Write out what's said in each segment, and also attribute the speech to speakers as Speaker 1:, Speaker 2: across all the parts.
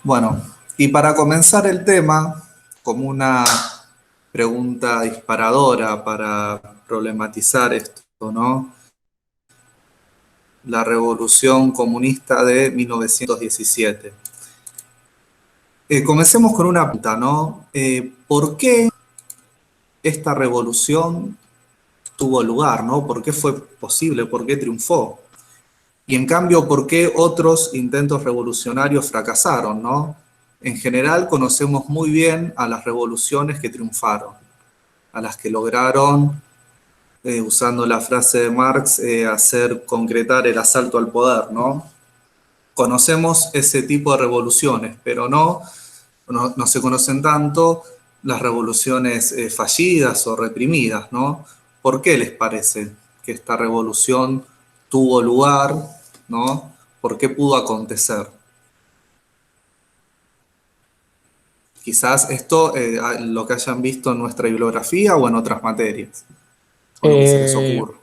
Speaker 1: Bueno, y para comenzar el tema, como una pregunta disparadora para problematizar esto, ¿no? La revolución comunista de 1917. Comencemos con una pregunta, ¿no? ¿Por qué esta revolución tuvo lugar, ¿no? ¿Por qué fue posible? ¿Por qué triunfó? Y en cambio, ¿por qué otros intentos revolucionarios fracasaron, ¿no? En general conocemos muy bien a las revoluciones que triunfaron, a las que lograron, usando la frase de Marx, hacer concretar el asalto al poder, ¿no? Conocemos ese tipo de revoluciones, pero no se conocen tanto las revoluciones fallidas o reprimidas, ¿no? ¿Por qué les parece que esta revolución tuvo lugar, ¿no? ¿Por qué pudo acontecer? Quizás esto lo que hayan visto en nuestra bibliografía o en otras materias, o lo que se les
Speaker 2: Eh,
Speaker 1: ocurre.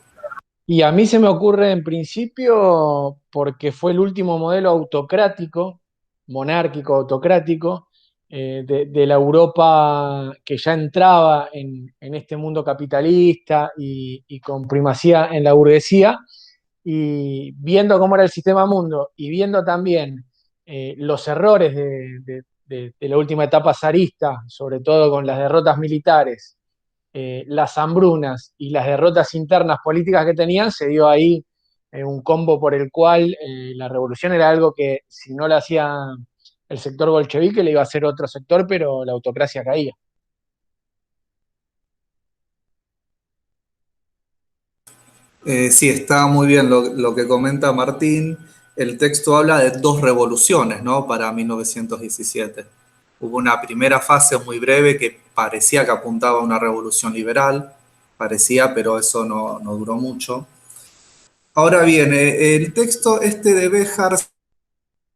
Speaker 2: y a mí se me ocurre en principio porque fue el último modelo autocrático, monárquico, autocrático, de la Europa que ya entraba en este mundo capitalista y con primacía en la burguesía, y viendo cómo era el sistema mundo y viendo también los errores de la última etapa zarista, sobre todo con las derrotas militares, las hambrunas y las derrotas internas políticas que tenían, se dio ahí un combo por el cual la revolución era algo que si no la hacía el sector bolchevique le iba a hacer otro sector, pero la autocracia caía.
Speaker 1: Sí, está muy bien lo que comenta Martín. El texto habla de dos revoluciones, ¿no? Para 1917. Hubo una primera fase muy breve que parecía que apuntaba a una revolución liberal, parecía, pero eso no duró mucho. Ahora bien, el texto este de Béjar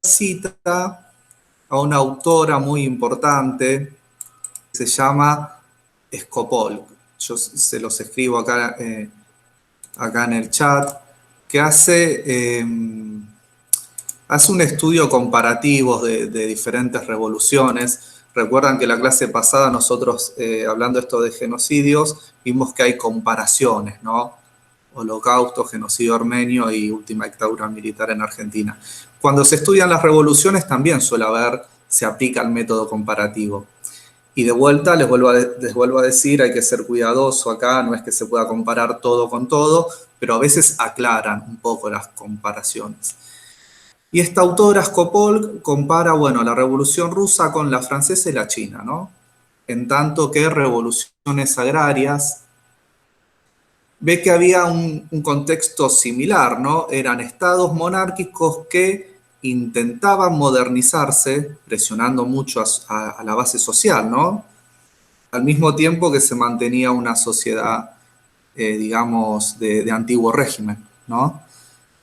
Speaker 1: cita a una autora muy importante que se llama Skopol. Yo se los escribo acá en el chat, que hace un estudio comparativo de diferentes revoluciones. Recuerdan que la clase pasada nosotros, hablando esto de genocidios, vimos que hay comparaciones, ¿no? Holocausto, genocidio armenio y última dictadura militar en Argentina. Cuando se estudian las revoluciones también suele haber, se aplica el método comparativo. Y de vuelta les vuelvo a decir, hay que ser cuidadoso acá, no es que se pueda comparar todo con todo, pero a veces aclaran un poco las comparaciones. Y esta autora, Skopol, compara, bueno, la Revolución Rusa con la francesa y la china, ¿no? En tanto que revoluciones agrarias, ve que había un contexto similar, ¿no? Eran estados monárquicos que intentaban modernizarse, presionando mucho a la base social, ¿no? Al mismo tiempo que se mantenía una sociedad, digamos, de antiguo régimen, ¿no?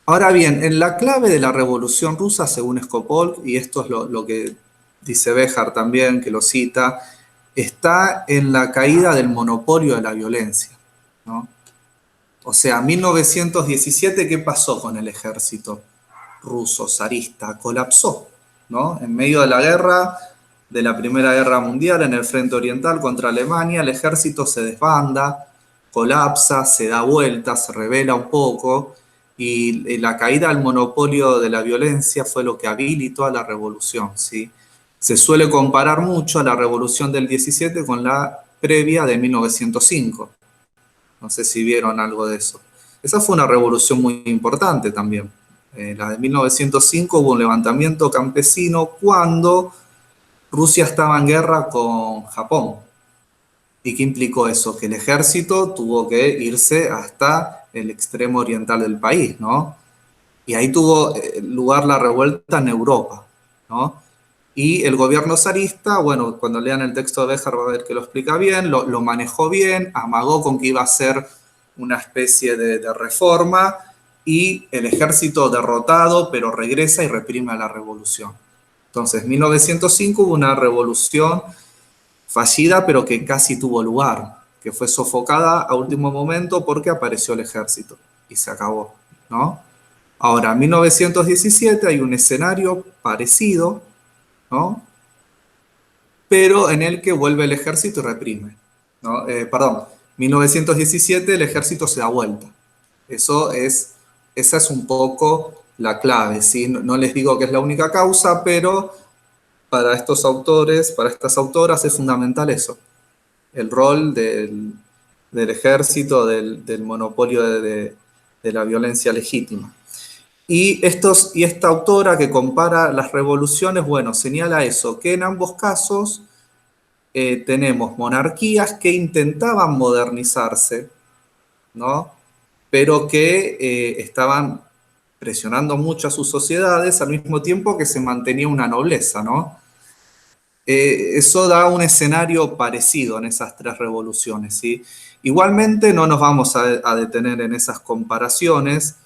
Speaker 1: Ahora bien, en la clave de la Revolución Rusa, según Skopol, y esto es lo que dice Béjar también, que lo cita, está en la caída del monopolio de la violencia, ¿no? O sea, 1917, ¿qué pasó con el ejército ruso zarista? Colapsó, ¿no? En medio de la guerra, de la Primera Guerra Mundial, en el frente oriental contra Alemania, el ejército se desbanda, colapsa, se da vuelta, se revela un poco, y la caída del monopolio de la violencia fue lo que habilitó a la revolución, ¿sí? Se suele comparar mucho a la revolución del 17 con la previa de 1905. No sé si vieron algo de eso. Esa fue una revolución muy importante también. La de 1905 hubo un levantamiento campesino cuando Rusia estaba en guerra con Japón. ¿Y qué implicó eso? Que el ejército tuvo que irse hasta el extremo oriental del país, ¿no? Y ahí tuvo lugar la revuelta en Europa, ¿no? Y el gobierno zarista, bueno, cuando lean el texto de Béjar va a ver que lo explica bien, lo manejó bien, amagó con que iba a ser una especie de reforma, y el ejército derrotado, pero regresa y reprime a la revolución. Entonces, en 1905 hubo una revolución fallida, pero que casi tuvo lugar, que fue sofocada a último momento porque apareció el ejército y se acabó, ¿no? Ahora, en 1917 hay un escenario parecido, ¿no? Pero en el que vuelve el ejército y reprime, ¿no? Perdón, 1917 el ejército se da vuelta. Esa es un poco la clave, ¿sí? No, no les digo que es la única causa, pero para estos autores, para estas autoras es fundamental eso, el rol del ejército, del monopolio de la violencia legítima. Y esta autora que compara las revoluciones, bueno, señala eso, que en ambos casos tenemos monarquías que intentaban modernizarse, ¿no? Pero que estaban presionando mucho a sus sociedades al mismo tiempo que se mantenía una nobleza, ¿no? Eso da un escenario parecido en esas tres revoluciones, ¿sí? Igualmente no nos vamos a detener en esas comparaciones,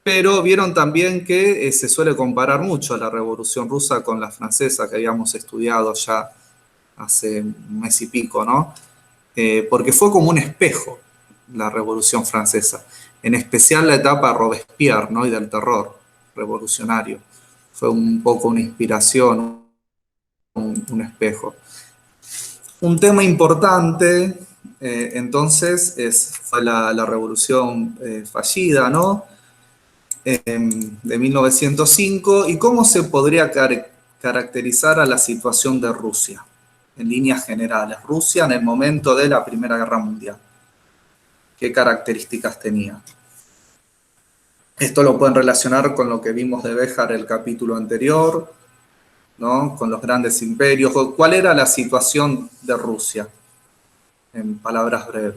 Speaker 1: pero vieron también que se suele comparar mucho la Revolución Rusa con la francesa que habíamos estudiado ya hace un mes y pico, ¿no? Porque fue como un espejo la Revolución Francesa, en especial la etapa de Robespierre, ¿no? Y del terror revolucionario. Fue un poco una inspiración, un espejo. Un tema importante, entonces, fue la Revolución fallida, ¿no? De 1905, y cómo se podría caracterizar a la situación de Rusia, en líneas generales. Rusia en el momento de la Primera Guerra Mundial. ¿Qué características tenía? Esto lo pueden relacionar con lo que vimos de Béjar el capítulo anterior, ¿no? Con los grandes imperios. ¿Cuál era la situación de Rusia? En palabras breves.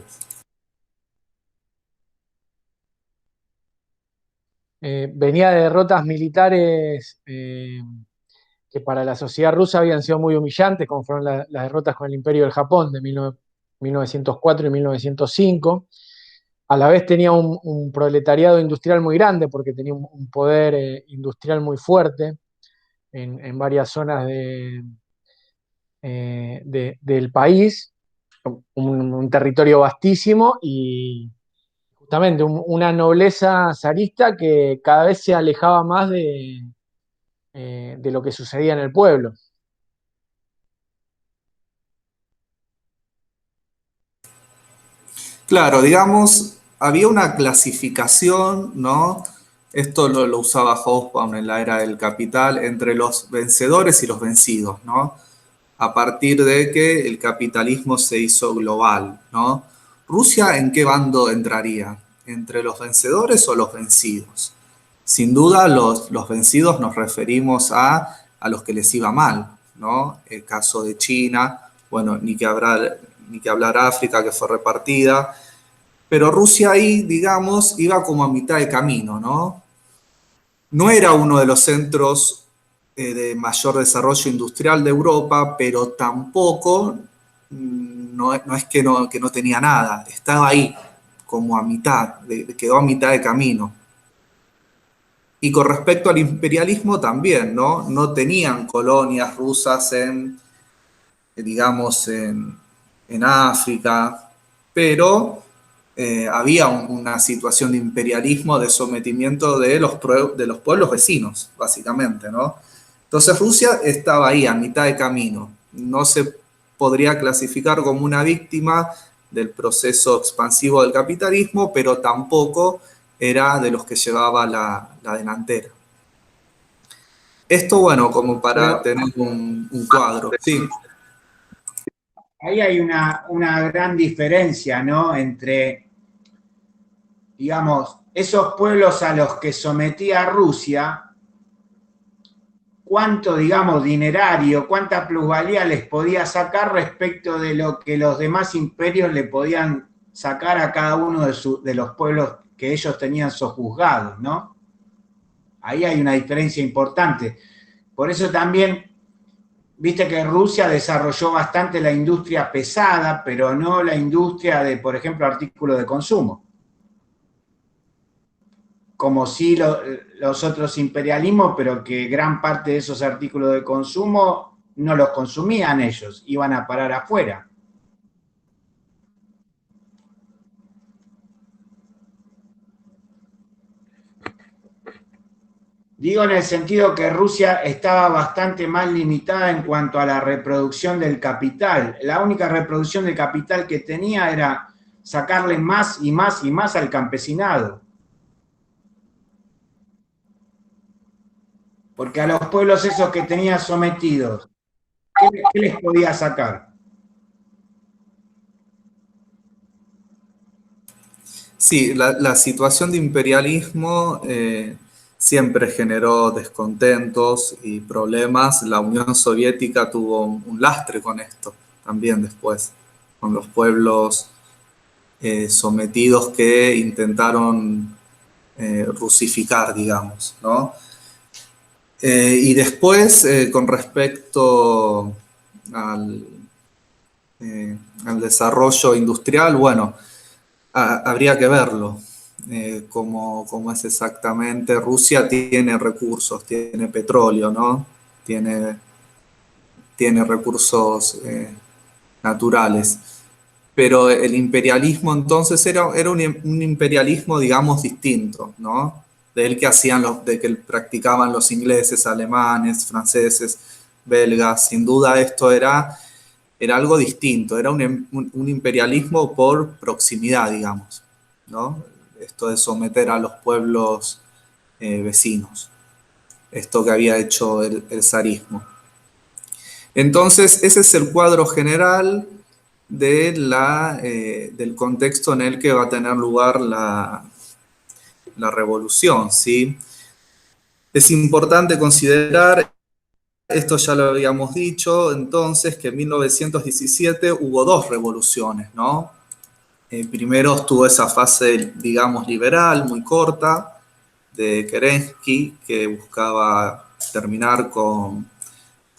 Speaker 2: Venía de derrotas militares que para la sociedad rusa habían sido muy humillantes, como fueron las derrotas con el Imperio del Japón de 1904 y 1905. A la vez tenía un proletariado industrial muy grande porque tenía un poder industrial muy fuerte en varias zonas del país, un territorio vastísimo y justamente una nobleza zarista que cada vez se alejaba más de lo que sucedía en el pueblo.
Speaker 1: Claro, digamos, había una clasificación, ¿no? Esto lo usaba Hobsbawm en la era del capital, entre los vencedores y los vencidos, ¿no? A partir de que el capitalismo se hizo global, ¿no? ¿Rusia en qué bando entraría? ¿Entre los vencedores o los vencidos? Sin duda, los vencidos nos referimos a los que les iba mal, ¿no? El caso de China, bueno, ni que hablar África, que fue repartida, pero Rusia ahí, digamos, iba como a mitad de camino, ¿no? No era uno de los centros de mayor desarrollo industrial de Europa, pero tampoco no es que no tenía nada, estaba ahí, como a mitad, quedó a mitad de camino. Y con respecto al imperialismo también, ¿no? No tenían colonias rusas digamos, en África, pero había una situación de imperialismo, de sometimiento de los pueblos vecinos, básicamente, ¿no? Entonces Rusia estaba ahí, a mitad de camino. No se podría clasificar como una víctima del proceso expansivo del capitalismo, pero tampoco era de los que llevaba la delantera. Esto, bueno, como para
Speaker 3: Pero
Speaker 1: tener un cuadro. Sí,
Speaker 3: ahí hay una gran diferencia, ¿no? Entre, digamos, esos pueblos a los que sometía Rusia, cuánto, digamos, dinerario, cuánta plusvalía les podía sacar respecto de lo que los demás imperios le podían sacar a cada uno de los pueblos que ellos tenían sojuzgados, ¿no? Ahí hay una diferencia importante. Por eso también, viste que Rusia desarrolló bastante la industria pesada, pero no la industria de, por ejemplo, artículos de consumo. Como sí los otros imperialismos, pero que gran parte de esos artículos de consumo no los consumían ellos, iban a parar afuera. Digo en el sentido que Rusia estaba bastante más limitada en cuanto a la reproducción del capital. La única reproducción del capital que tenía era sacarle más y más y más al campesinado. Porque a los pueblos esos que tenía sometidos, ¿qué les podía sacar?
Speaker 1: Sí, la situación de imperialismo siempre generó descontentos y problemas. La Unión Soviética tuvo un lastre con esto también después, con los pueblos sometidos que intentaron rusificar, digamos, ¿no? Y después, con respecto al, al desarrollo industrial, bueno, habría que verlo. Cómo es exactamente. Rusia tiene recursos, tiene petróleo, ¿no? Tiene recursos naturales. Pero el imperialismo entonces era un imperialismo, digamos, distinto, ¿no? Del que de que practicaban los ingleses, alemanes, franceses, belgas. Sin duda esto era algo distinto, era un imperialismo por proximidad, digamos, ¿no? Esto de someter a los pueblos vecinos, esto que había hecho el zarismo. Entonces, ese es el cuadro general del contexto en el que va a tener lugar la revolución, ¿sí? Es importante considerar, esto ya lo habíamos dicho, entonces, que en 1917 hubo dos revoluciones, ¿no? Primero estuvo esa fase, digamos, liberal, muy corta, de Kerensky, que buscaba terminar con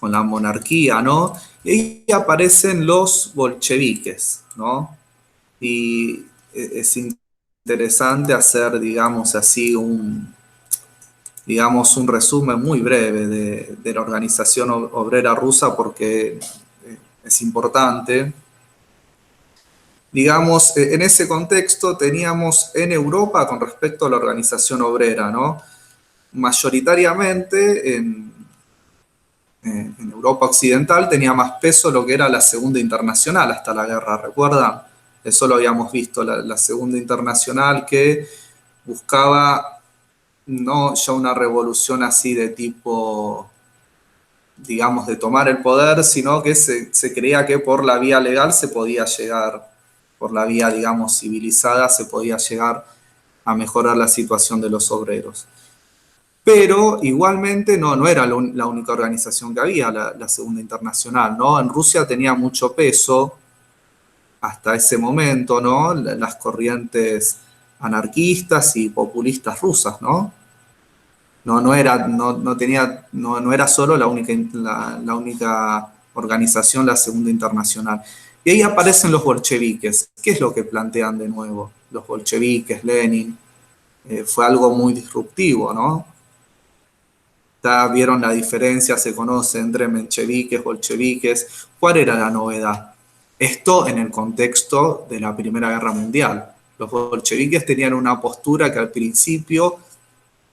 Speaker 1: la monarquía, ¿no? Y ahí aparecen los bolcheviques, ¿no? Y es interesante hacer, digamos así, un resumen muy breve de la organización obrera rusa porque es importante. Digamos, en ese contexto teníamos en Europa, con respecto a la organización obrera, ¿no? Mayoritariamente en Europa occidental tenía más peso lo que era la Segunda Internacional hasta la guerra, ¿recuerdan? Eso lo habíamos visto, la Segunda Internacional que buscaba no ya una revolución así de tipo, digamos, de tomar el poder, sino que se creía que por la vía legal se podía llegar, por la vía, digamos, civilizada, se podía llegar a mejorar la situación de los obreros. Pero igualmente no era la única organización que había, la Segunda Internacional, ¿no? En Rusia tenía mucho peso hasta ese momento, ¿no? Las corrientes anarquistas y populistas rusas, ¿no? No era solo la única organización, la Segunda Internacional. Y ahí aparecen los bolcheviques. ¿Qué es lo que plantean de nuevo? Los bolcheviques, Lenin. Fue algo muy disruptivo, ¿no? Ya vieron la diferencia, se conoce entre mencheviques, bolcheviques. ¿Cuál era la novedad? Esto en el contexto de la Primera Guerra Mundial. Los bolcheviques tenían una postura que al principio,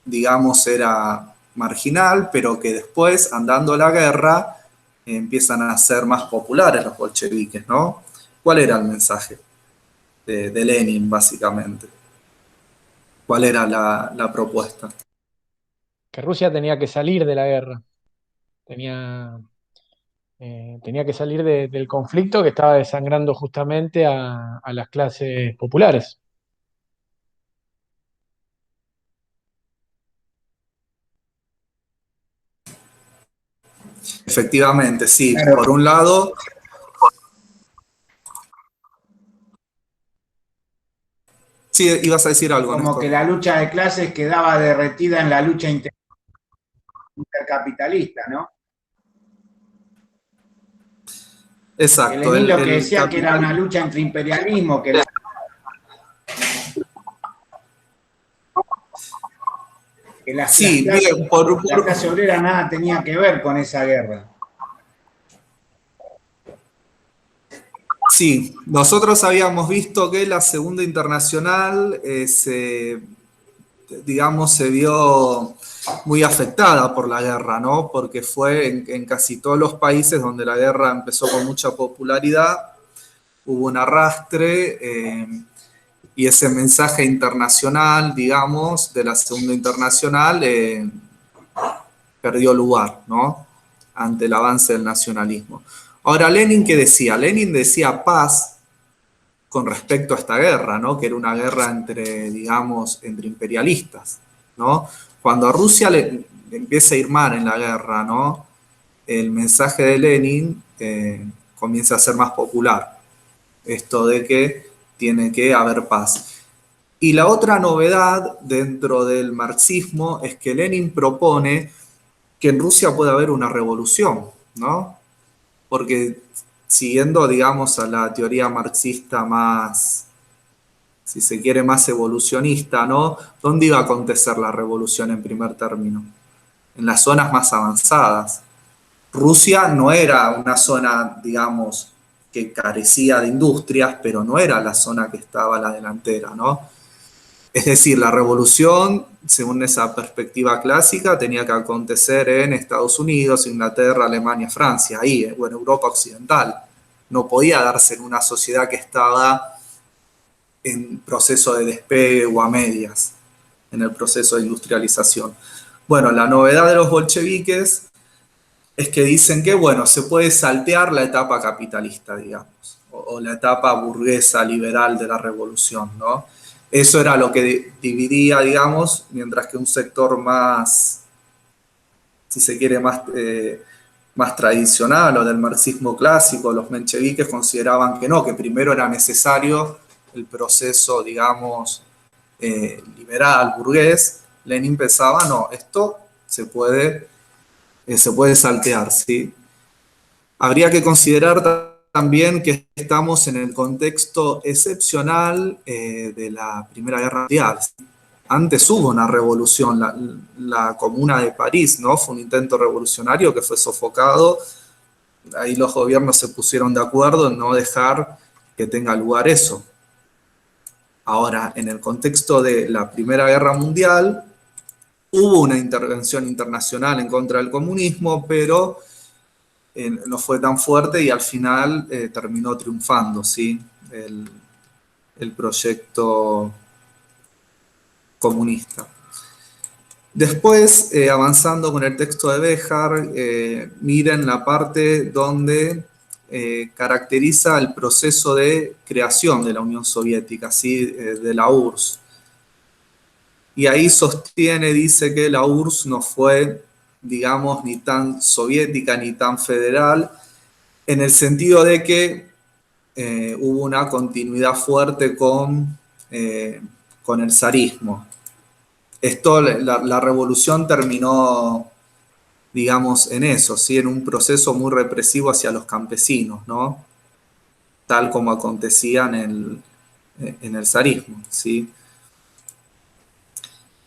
Speaker 1: digamos, era marginal, pero que después, andando la guerra, empiezan a ser más populares los bolcheviques, ¿no? ¿Cuál era el mensaje de Lenin, básicamente? ¿Cuál era la propuesta?
Speaker 2: Que Rusia tenía que salir de la guerra, tenía, tenía que salir del conflicto que estaba desangrando justamente a las clases populares.
Speaker 1: Efectivamente, sí.
Speaker 3: Claro.
Speaker 1: Por un lado, sí, ibas a decir algo,
Speaker 3: Como
Speaker 1: Néstor.
Speaker 3: que la lucha de clases quedaba derretida en la lucha intercapitalista, ¿no?
Speaker 1: Exacto.
Speaker 3: Lenin lo que decía que era una lucha entre imperialismo, que
Speaker 1: Sí,
Speaker 3: la
Speaker 1: bien,
Speaker 3: clase obrera nada tenía que ver con esa guerra.
Speaker 1: sí, nosotros habíamos visto que la Segunda Internacional, digamos, se vio muy afectada por la guerra, ¿no? Porque fue en casi todos los países donde la guerra empezó con mucha popularidad, hubo un arrastre, y ese mensaje internacional, digamos, de la Segunda Internacional, perdió lugar, ¿no? Ante el avance del nacionalismo. Ahora, Lenin, ¿qué decía? Lenin decía paz con respecto a esta guerra, ¿no? Que era una guerra entre, digamos, entre imperialistas, ¿no? Cuando a Rusia le empieza a ir mal en la guerra, ¿no? El mensaje de Lenin comienza a ser más popular. Esto de que tiene que haber paz. Y la otra novedad dentro del marxismo es que Lenin propone que en Rusia puede haber una revolución, ¿no? Porque siguiendo, digamos, a la teoría marxista más, si se quiere, más evolucionista, ¿no? ¿Dónde iba a acontecer la revolución en primer término? En las zonas más avanzadas. Rusia no era una zona, digamos, que carecía de industrias, pero no era la zona que estaba a la delantera, ¿no? Es decir, la revolución, según esa perspectiva clásica, tenía que acontecer en Estados Unidos, Inglaterra, Alemania, Francia, ahí, o en Europa occidental. No podía darse en una sociedad que estaba en proceso de despegue o a medias, en el proceso de industrialización. Bueno, la novedad de los bolcheviques es que dicen que, bueno, se puede saltear la etapa capitalista, digamos, o la etapa burguesa liberal de la revolución, ¿no? Eso era lo que dividía, digamos, mientras que un sector más, si se quiere, más tradicional o del marxismo clásico, los mencheviques consideraban que no, que primero era necesario el proceso, digamos, liberal, burgués. Lenin pensaba, no, esto se puede saltear, ¿sí? Habría que considerar también que estamos en el contexto excepcional de la Primera Guerra Mundial. Antes hubo una revolución, la Comuna de París, ¿no? Fue un intento revolucionario que fue sofocado. Ahí los gobiernos se pusieron de acuerdo en no dejar que tenga lugar eso. Ahora, en el contexto de la Primera Guerra Mundial, hubo una intervención internacional en contra del comunismo, pero no fue tan fuerte y al final terminó triunfando, ¿sí? El proyecto comunista. Después, avanzando con el texto de Béjar, miren la parte donde caracteriza el proceso de creación de la Unión Soviética, ¿sí? De la URSS. Y ahí sostiene, dice que la URSS no fue, digamos, ni tan soviética ni tan federal, en el sentido de que hubo una continuidad fuerte con el zarismo. Esto, la revolución terminó, digamos, en eso, ¿sí? En un proceso muy represivo hacia los campesinos, ¿no? Tal como acontecía en el zarismo, ¿sí?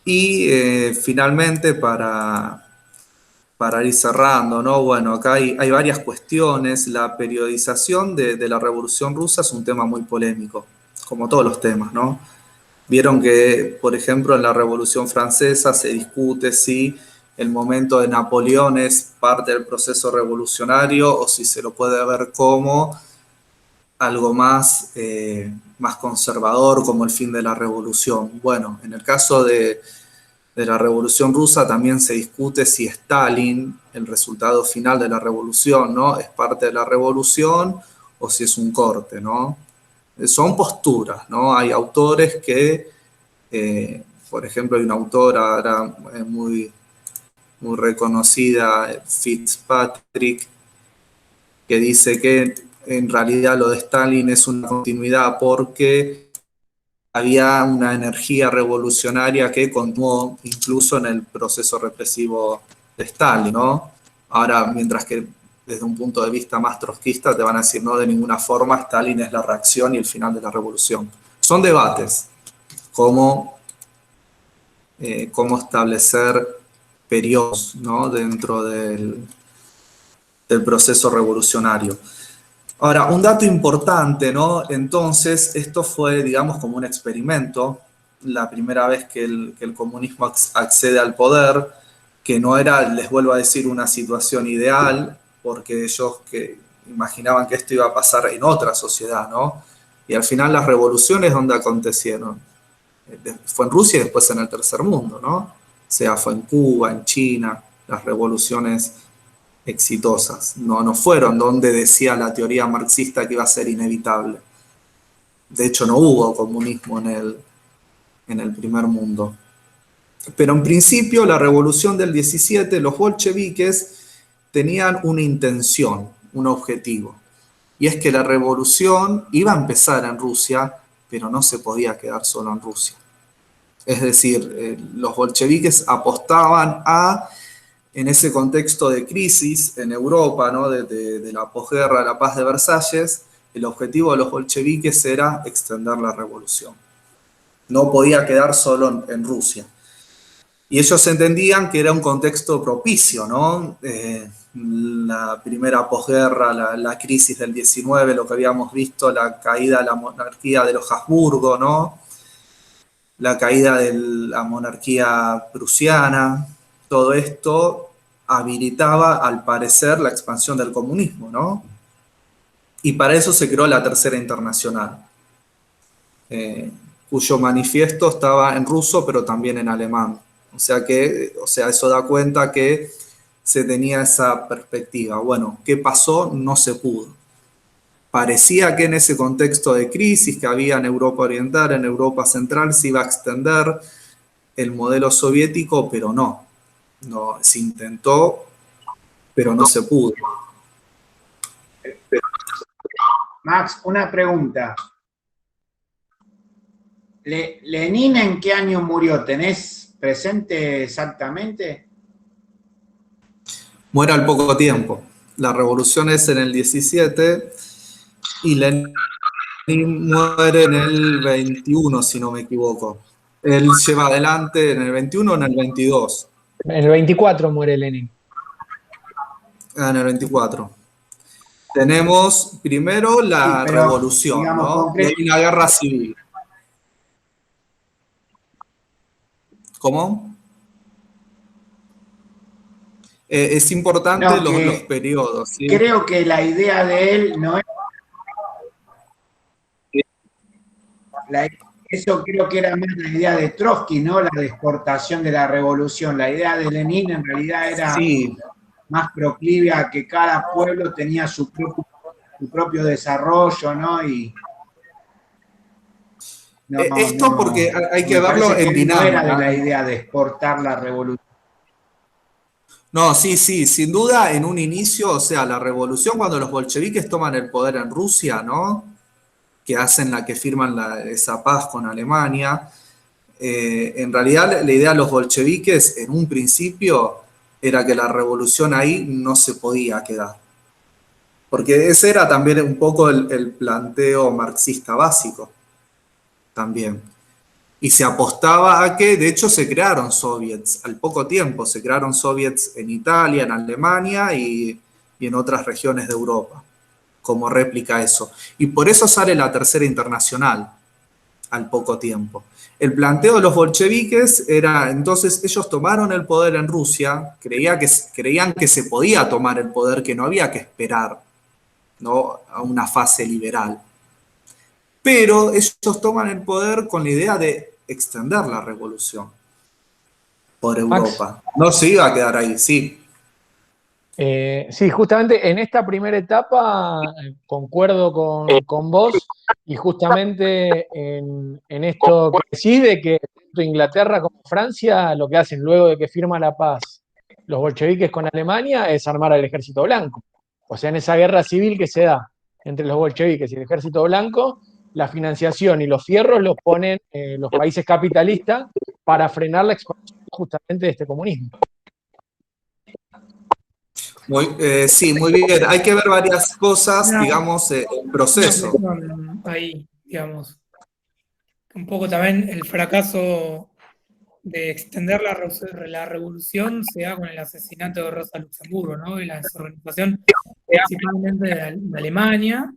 Speaker 1: Y finalmente, para ir cerrando, ¿no? Bueno, acá hay varias cuestiones. La periodización de la Revolución Rusa es un tema muy polémico, como todos los temas, ¿no? Vieron que, por ejemplo, en la Revolución Francesa se discute si el momento de Napoleón es parte del proceso revolucionario o si se lo puede ver como algo más conservador, como el fin de la revolución. Bueno, en el caso de la Revolución Rusa también se discute si Stalin, el resultado final de la revolución, ¿no? Es parte de la revolución o si es un corte, ¿no? Son posturas, ¿no? Hay autores que, por ejemplo, hay una autora muy reconocida, Fitzpatrick, que dice que en realidad lo de Stalin es una continuidad porque había una energía revolucionaria que continuó incluso en el proceso represivo de Stalin, ¿no? Ahora, mientras que desde un punto de vista más trotskista te van a decir, no, de ninguna forma, Stalin es la reacción y el final de la revolución. Son debates, cómo establecer periodos, ¿no? Dentro del proceso revolucionario. Ahora, un dato importante, ¿no? Entonces, esto fue, digamos, como un experimento, la primera vez que el comunismo accede al poder. que no era, les vuelvo a decir, una situación ideal, porque ellos que imaginaban que esto iba a pasar en otra sociedad, ¿no? Y al final las revoluciones, ¿dónde acontecieron? Fue en Rusia y después en el tercer mundo, ¿no? O sea, fue en Cuba, en China, las revoluciones exitosas. No fueron donde decía la teoría marxista que iba a ser inevitable. De hecho, no hubo comunismo en el primer mundo. Pero en principio, la revolución del 17, los bolcheviques tenían una intención, un objetivo. Y es que la revolución iba a empezar en Rusia, pero no se podía quedar solo en Rusia. Es decir, los bolcheviques apostaban a, en ese contexto de crisis en Europa, ¿no? de la posguerra, la paz de Versalles, el objetivo de los bolcheviques era extender la revolución. No podía quedar solo en Rusia. Y ellos entendían que era un contexto propicio, ¿no? La primera posguerra, la crisis del 19, lo que habíamos visto, la caída de la monarquía de los Habsburgo, ¿no? La caída de la monarquía prusiana, todo esto habilitaba, al parecer, la expansión del comunismo, ¿no? Y para eso se creó la Tercera Internacional, cuyo manifiesto estaba en ruso, pero también en alemán. O sea, eso da cuenta que se tenía esa perspectiva. Bueno, ¿qué pasó? No se pudo. Parecía que en ese contexto de crisis que había en Europa Oriental, en Europa Central, se iba a extender el modelo soviético, pero no. No, se intentó, pero no se pudo.
Speaker 3: Max, una pregunta. ¿Lenin en qué año murió? ¿Tenés presente exactamente?
Speaker 1: Muere al poco tiempo. La revolución es en el 17 y Lenin muere en el 21, si no me equivoco. Él lleva adelante en el 21 o en el 22.
Speaker 2: En el 24 muere Lenin.
Speaker 1: En el 24. Tenemos primero la
Speaker 3: Sí, pero,
Speaker 1: revolución,
Speaker 3: digamos,
Speaker 1: ¿no? Y hay la guerra civil. ¿Cómo? Es importante
Speaker 3: no,
Speaker 1: los periodos, ¿sí?
Speaker 3: creo que la idea de él no es... Eso creo que era más la idea de Trotsky, ¿no? La de exportación de la revolución. La idea de Lenin en realidad era
Speaker 1: Sí.
Speaker 3: más proclive a que cada pueblo tenía su propio desarrollo, ¿no? Y
Speaker 1: Esto porque hay que verlo en
Speaker 3: dinámica. No era de
Speaker 1: dinámica.
Speaker 3: la idea de exportar la revolución.
Speaker 1: No, sí, sin duda en un inicio, o sea, la revolución cuando los bolcheviques toman el poder en Rusia, ¿no? Que firman esa paz con Alemania. En realidad la idea de los bolcheviques en un principio era que la revolución ahí no se podía quedar. Porque ese era también un poco el planteo marxista básico, también. Y se apostaba a que, de hecho, se crearon soviets. Al poco tiempo se crearon soviets en Italia, en Alemania y en otras regiones de Europa, como réplica a eso. Y por eso sale la Tercera Internacional, al poco tiempo. El planteo de los bolcheviques era, entonces, ellos tomaron el poder en Rusia, creían que se podía tomar el poder, que no había que esperar, ¿no?, a una fase liberal. Pero ellos toman el poder con la idea de extender la revolución por Europa.
Speaker 2: Max,
Speaker 1: No se iba a quedar ahí, sí.
Speaker 2: sí, justamente en esta primera etapa concuerdo con vos y justamente en esto que decís de que tanto Inglaterra como Francia lo que hacen luego de que firma la paz los bolcheviques con Alemania es armar al ejército blanco. O sea, en esa guerra civil que se da entre los bolcheviques y el ejército blanco, la financiación y los fierros los ponen los países capitalistas para frenar la expansión justamente de este comunismo.
Speaker 1: Sí, muy bien. Hay que ver varias cosas, digamos, el proceso.
Speaker 4: Ahí, digamos, un poco también el fracaso de extender la revolución se da con el asesinato de Rosa Luxemburgo, ¿no? Y la desorganización principalmente de Alemania.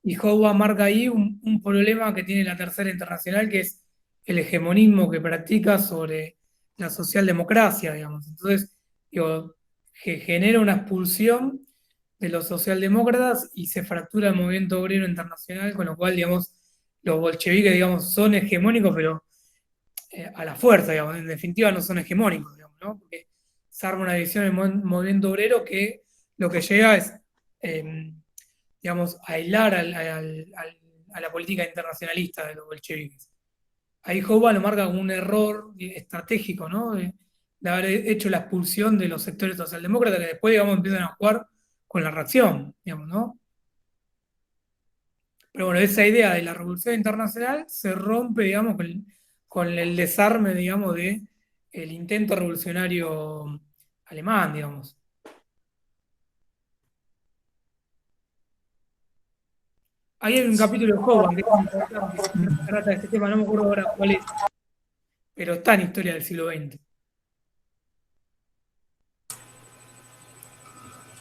Speaker 4: Y Howard marca ahí un problema que tiene la Tercera Internacional, que es el hegemonismo que practica sobre la socialdemocracia, digamos. Entonces, digo, genera una expulsión de los socialdemócratas y se fractura el movimiento obrero internacional, con lo cual, digamos, los bolcheviques, digamos, son hegemónicos, pero a la fuerza, digamos, en definitiva no son hegemónicos, digamos, ¿no? Porque se arma una división en el movimiento obrero que lo que llega es, digamos, a aislar a la política internacionalista de los bolcheviques. Ahí Hoba lo marca como un error estratégico, ¿no? De haber hecho la expulsión de los sectores socialdemócratas que después, digamos, empiezan a jugar con la reacción, digamos, ¿no? Pero bueno, esa idea de la revolución internacional se rompe, digamos, con el desarme, digamos, de el intento revolucionario alemán, digamos. Ahí hay un capítulo de Hoban que es importante, que trata de este tema, no me acuerdo ahora cuál es, pero está en Historia del siglo XX.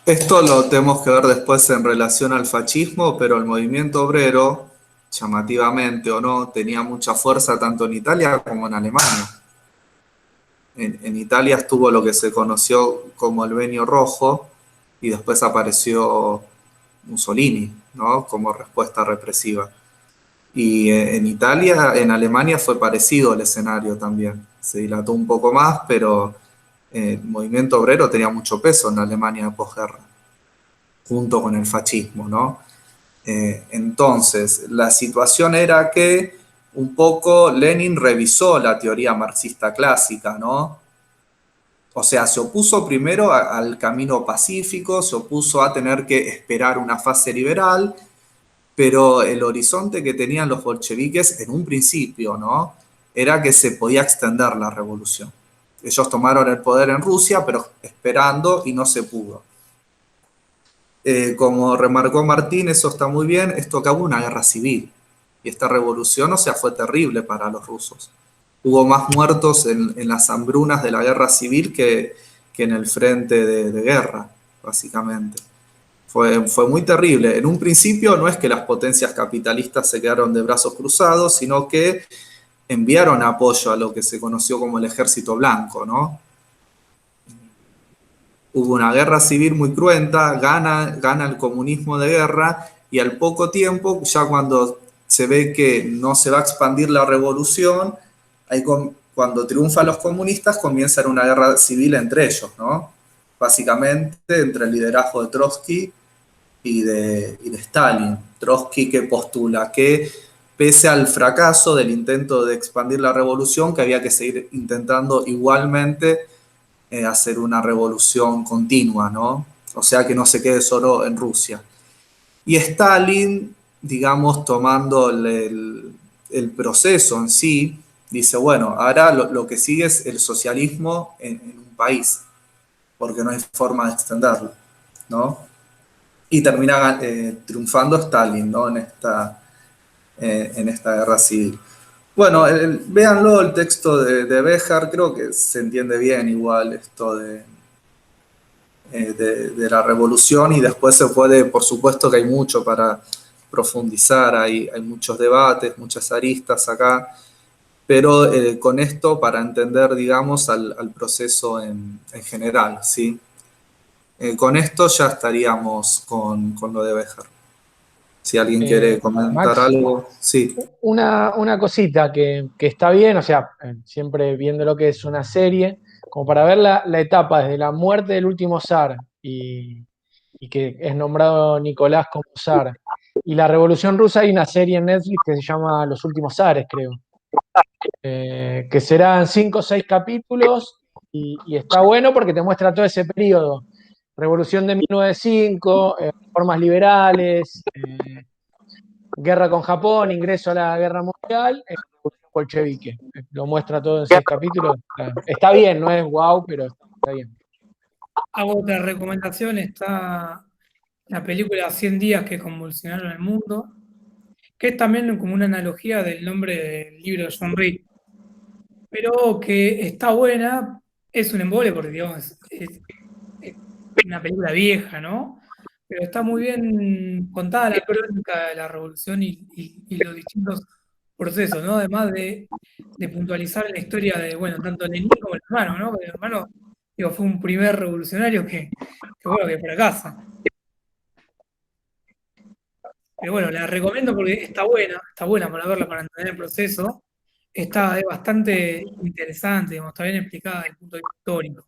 Speaker 1: Esto lo tenemos que ver después en relación al fascismo, pero el movimiento obrero, llamativamente o no, tenía mucha fuerza tanto en Italia como en Alemania. En Italia estuvo lo que se conoció como el Benio Rojo y después apareció Mussolini, ¿no? Como respuesta represiva. Y en Italia, en Alemania fue parecido el escenario también. Se dilató un poco más, pero el movimiento obrero tenía mucho peso en la Alemania de posguerra, junto con el fascismo, ¿no? Entonces, la situación era que un poco Lenin revisó la teoría marxista clásica, ¿no? O sea, se opuso primero al camino pacífico, se opuso a tener que esperar una fase liberal, pero el horizonte que tenían los bolcheviques en un principio, ¿no? Era que se podía extender la revolución. Ellos tomaron el poder en Rusia, pero esperando y no se pudo. Como remarcó Martín, eso está muy bien, esto acabó una guerra civil. Y esta revolución, o sea, fue terrible para los rusos. Hubo más muertos en las hambrunas de la guerra civil que en el frente de guerra, básicamente. Fue muy terrible. En un principio no es que las potencias capitalistas se quedaron de brazos cruzados, sino que enviaron apoyo a lo que se conoció como el Ejército Blanco, ¿no? Hubo una guerra civil muy cruenta, gana el comunismo de guerra y al poco tiempo, ya cuando se ve que no se va a expandir la revolución, ahí cuando triunfan los comunistas comienza una guerra civil entre ellos, ¿no? Básicamente entre el liderazgo de Trotsky y de Stalin. Trotsky que postula que pese al fracaso del intento de expandir la revolución, que había que seguir intentando igualmente hacer una revolución continua, ¿no? O sea, que no se quede solo en Rusia. Y Stalin, digamos, tomando el proceso en sí, dice, bueno, ahora lo que sigue es el socialismo en un país, porque no hay forma de extenderlo, ¿no? Y termina triunfando Stalin, ¿no? En esta guerra civil. Bueno, véanlo, el texto de Béjar, creo que se entiende bien igual esto de la revolución y después se puede, por supuesto que hay mucho para profundizar, hay muchos debates, muchas aristas acá, pero con esto para entender, digamos, al proceso en general, ¿sí? Con esto ya estaríamos con lo de Béjar. Si alguien quiere comentar
Speaker 2: Max,
Speaker 1: algo, sí.
Speaker 2: una cosita que está bien, o sea, siempre viendo lo que es una serie, como para ver la etapa desde la muerte del último zar y que es nombrado Nicolás como zar, y la Revolución Rusa. Hay una serie en Netflix que se llama Los Últimos Zares, creo, que serán 5 o 6 capítulos y está bueno porque te muestra todo ese periodo. Revolución de 1905, reformas liberales, guerra con Japón, ingreso a la guerra mundial, revolución bolchevique. Lo muestra todo en 6 capítulos. Está bien, no es wow, pero está bien.
Speaker 4: Hago otra recomendación, está la película 100 días que convulsionaron el mundo, que es también como una analogía del nombre del libro de John Reed, pero que está buena, es un embole porque digamos, es una película vieja, ¿no? Pero está muy bien contada la crónica de la revolución y los distintos proceso, ¿no? Además de puntualizar la historia de, bueno, tanto Lenin como el hermano, ¿no? Porque el hermano, digo, fue un primer revolucionario bueno, que fracasa. Pero bueno, la recomiendo porque está buena para verla, para entender el proceso. Es bastante interesante, digamos, está bien explicada desde el punto de vista histórico,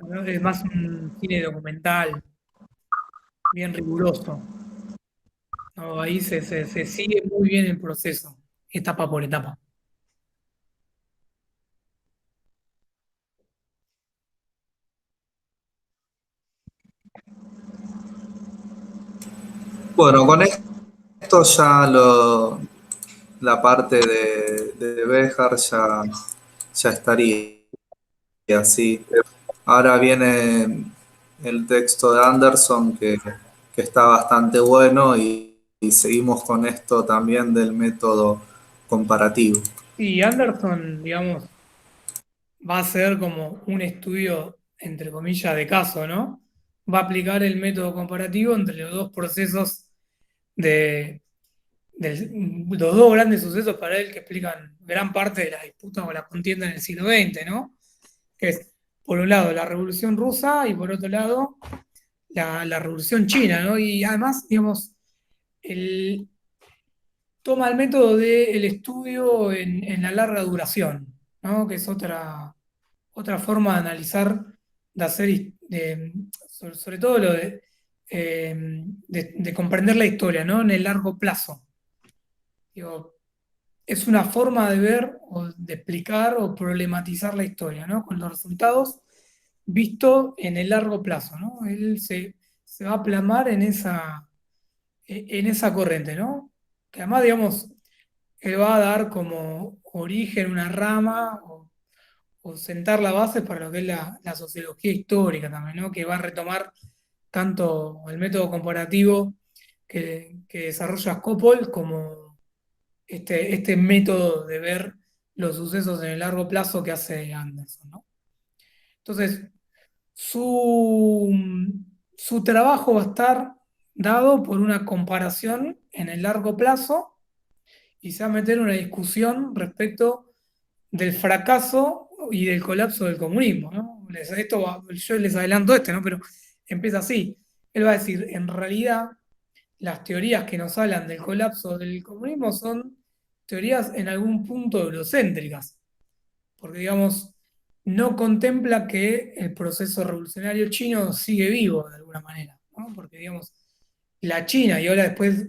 Speaker 4: ¿no? Es más un cine documental, bien riguroso, ¿no? Ahí se sigue muy bien el proceso, etapa por etapa.
Speaker 1: Bueno, con esto ya la parte de Béjar ya estaría así. Ahora viene el texto de Anderson que está bastante bueno y seguimos con esto también del método comparativo.
Speaker 4: Y Anderson, digamos, va a ser como un estudio, entre comillas, de caso, ¿no? Va a aplicar el método comparativo entre los dos procesos de, los dos grandes sucesos para él que explican gran parte de la disputa o la contienda en el siglo XX, ¿no? Que es, por un lado, la Revolución Rusa y por otro lado, la Revolución China, ¿no? Y además, digamos, él toma el método del estudio en la larga duración, ¿no? Que es otra forma de analizar, de hacer, sobre todo lo de comprender la historia, ¿no? En el largo plazo. Digo, es una forma de ver o de explicar o problematizar la historia, ¿no? Con los resultados visto en el largo plazo, ¿no? Él se va a plasmar en esa corriente, ¿no? Que además, digamos, él va a dar como origen una rama o sentar la base para lo que es la sociología histórica también, ¿no? Que va a retomar tanto el método comparativo que desarrolla Scopol como este método de ver los sucesos en el largo plazo que hace Anderson, ¿no? Entonces, su, su trabajo va a estar dado por una comparación en el largo plazo y se va a meter en una discusión respecto del fracaso y del colapso del comunismo, ¿no? Yo les adelanto ¿no? Pero empieza así. Él va a decir, en realidad, las teorías que nos hablan del colapso del comunismo son teorías en algún punto eurocéntricas, porque, digamos, no contempla que el proceso revolucionario chino sigue vivo de alguna manera, ¿no? Porque, digamos, la China, y ahora después,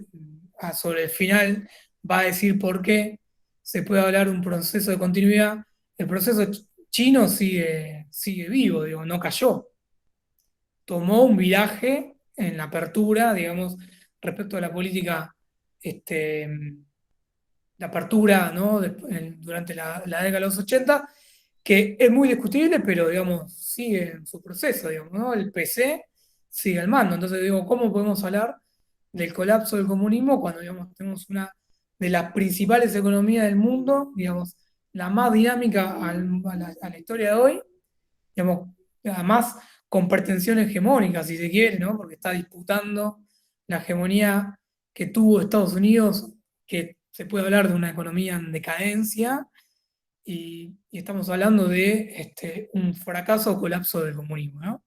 Speaker 4: sobre el final, va a decir por qué se puede hablar de un proceso de continuidad. El proceso chino sigue vivo, digo, no cayó. Tomó un viraje en la apertura, digamos, respecto a la política, la apertura, ¿no? Durante la década de los 80, que es muy discutible, pero, digamos, sigue en su proceso, digamos, ¿no? El PC sigue al mando. Entonces, digo, ¿cómo podemos hablar del colapso del comunismo cuando, digamos, tenemos una de las principales economías del mundo, digamos, la más dinámica a la historia de hoy, digamos, además con pretensiones hegemónicas, si se quiere, ¿no? Porque está disputando la hegemonía que tuvo Estados Unidos, que se puede hablar de una economía en decadencia, y estamos hablando de un fracaso o colapso del comunismo, ¿no?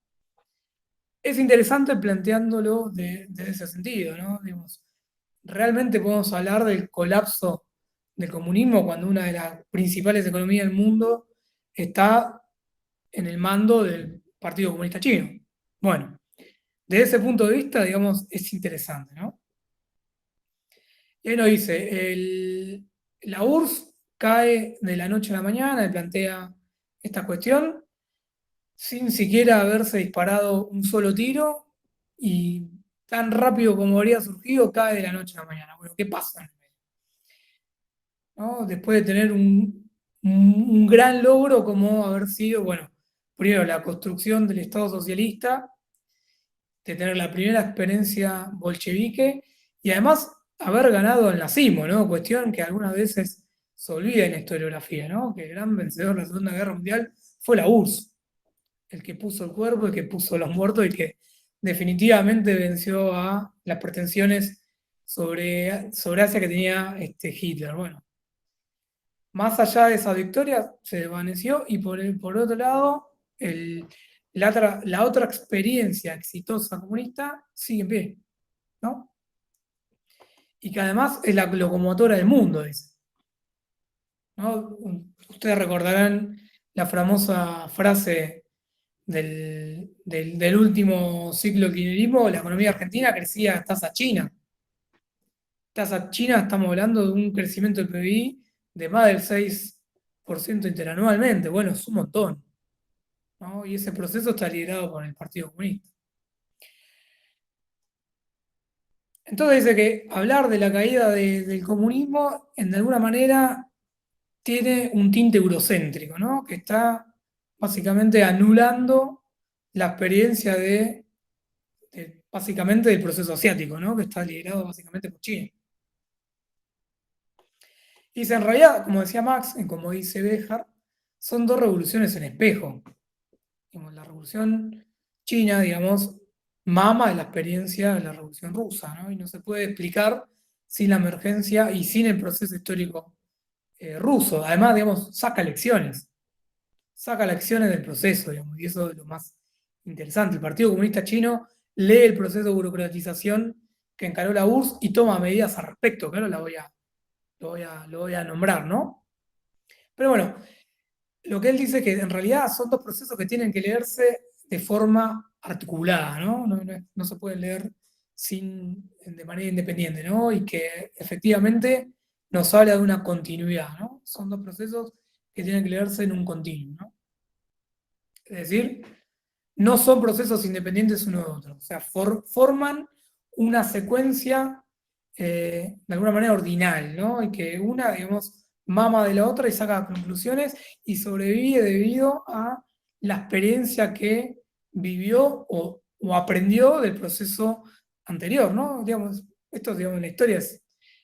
Speaker 4: Es interesante planteándolo desde ese sentido, ¿no? Digamos, ¿realmente podemos hablar del colapso del comunismo cuando una de las principales economías del mundo está en el mando del Partido Comunista Chino? Bueno, desde ese punto de vista, digamos, es interesante, ¿no? Y ahí nos dice, la URSS cae de la noche a la mañana y plantea esta cuestión sin siquiera haberse disparado un solo tiro y tan rápido como habría surgido cae de la noche a la mañana. Bueno, ¿qué pasa? ¿No? Después de tener un gran logro como haber sido, bueno, primero la construcción del Estado socialista, de tener la primera experiencia bolchevique y además haber ganado el nazismo, ¿no? Cuestión que algunas veces se olvida en la historiografía, ¿no? Que el gran vencedor de la Segunda Guerra Mundial fue la URSS, el que puso el cuerpo, el que puso los muertos y que definitivamente venció a las pretensiones sobre Asia que tenía Hitler. Bueno, más allá de esa victoria se desvaneció y por otro lado, la otra experiencia exitosa comunista sigue en pie, ¿no? Y que además es la locomotora del mundo, dice, ¿no? Ustedes recordarán la famosa frase del último ciclo del kirchnerismo: la economía argentina crecía a tasa china. Tasa china, estamos hablando de un crecimiento del PBI de más del 6% interanualmente. Bueno, es un montón, ¿no? Y ese proceso está liderado por el Partido Comunista. Entonces dice que hablar de la caída del comunismo, de alguna manera, tiene un tinte eurocéntrico, ¿no? Que está básicamente anulando la experiencia básicamente del proceso asiático, ¿no? Que está liderado básicamente por China. Y dice, en realidad, como decía Marx, y como dice Béjar, son dos revoluciones en espejo. Digamos, la revolución china, digamos, mama de la experiencia de la revolución rusa, ¿no? Y no se puede explicar sin la emergencia y sin el proceso histórico ruso. Además, digamos, saca lecciones del proceso, digamos, y eso es lo más interesante. El Partido Comunista Chino lee el proceso de burocratización que encaró la URSS y toma medidas al respecto, que ahora lo voy a nombrar, ¿no? Pero bueno, lo que él dice es que en realidad son dos procesos que tienen que leerse de forma articulada, ¿no? No se pueden leer de manera independiente, ¿no? Y que efectivamente nos habla de una continuidad, ¿no? Son dos procesos que tienen que leerse en un continuo, ¿no? Es decir, no son procesos independientes uno de otro, o sea, forman una secuencia de alguna manera ordinal, ¿no? Y que una, digamos, mama de la otra y saca conclusiones y sobrevive debido a la experiencia que vivió o aprendió del proceso anterior, ¿no? Digamos, esto, digamos, en la historia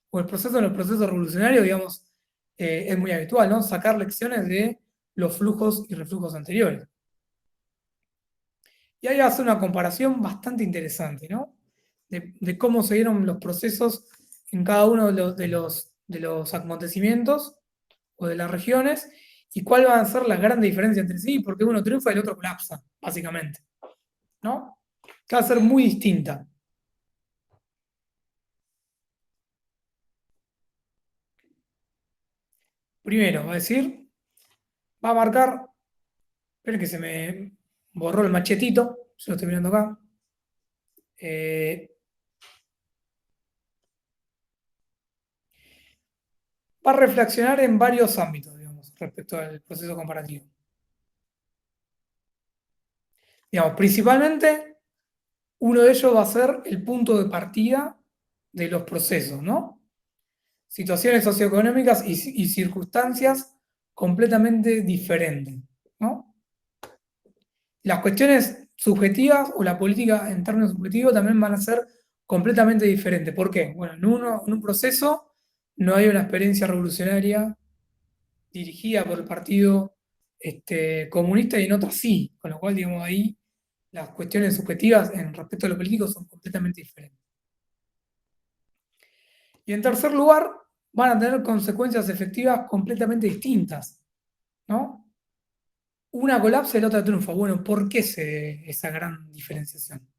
Speaker 4: o el proceso en los procesos revolucionarios, digamos, es muy habitual, ¿no? Sacar lecciones de los flujos y reflujos anteriores. Y ahí hace una comparación bastante interesante, ¿no? De cómo se dieron los procesos en cada uno de los acontecimientos o de las regiones y cuál va a ser la gran diferencia entre sí, porque uno triunfa y el otro colapsa, básicamente, ¿no? Que va a ser muy distinta. Primero, va a marcar, esperen que se me borró el machetito, yo lo estoy mirando acá. Va a reflexionar en varios ámbitos, digamos, respecto al proceso comparativo. Digamos, principalmente, uno de ellos va a ser el punto de partida de los procesos, ¿no? Situaciones socioeconómicas y circunstancias completamente diferentes, ¿no? Las cuestiones subjetivas o la política en términos subjetivos también van a ser completamente diferentes. ¿Por qué? Bueno, en un proceso no hay una experiencia revolucionaria dirigida por el Partido Comunista y en otras sí, con lo cual, digamos, ahí las cuestiones subjetivas en respecto a lo político son completamente diferentes. Y en tercer lugar, van a tener consecuencias efectivas completamente distintas, ¿no? Una colapsa y la otra triunfa. Bueno, ¿por qué esa gran diferenciación?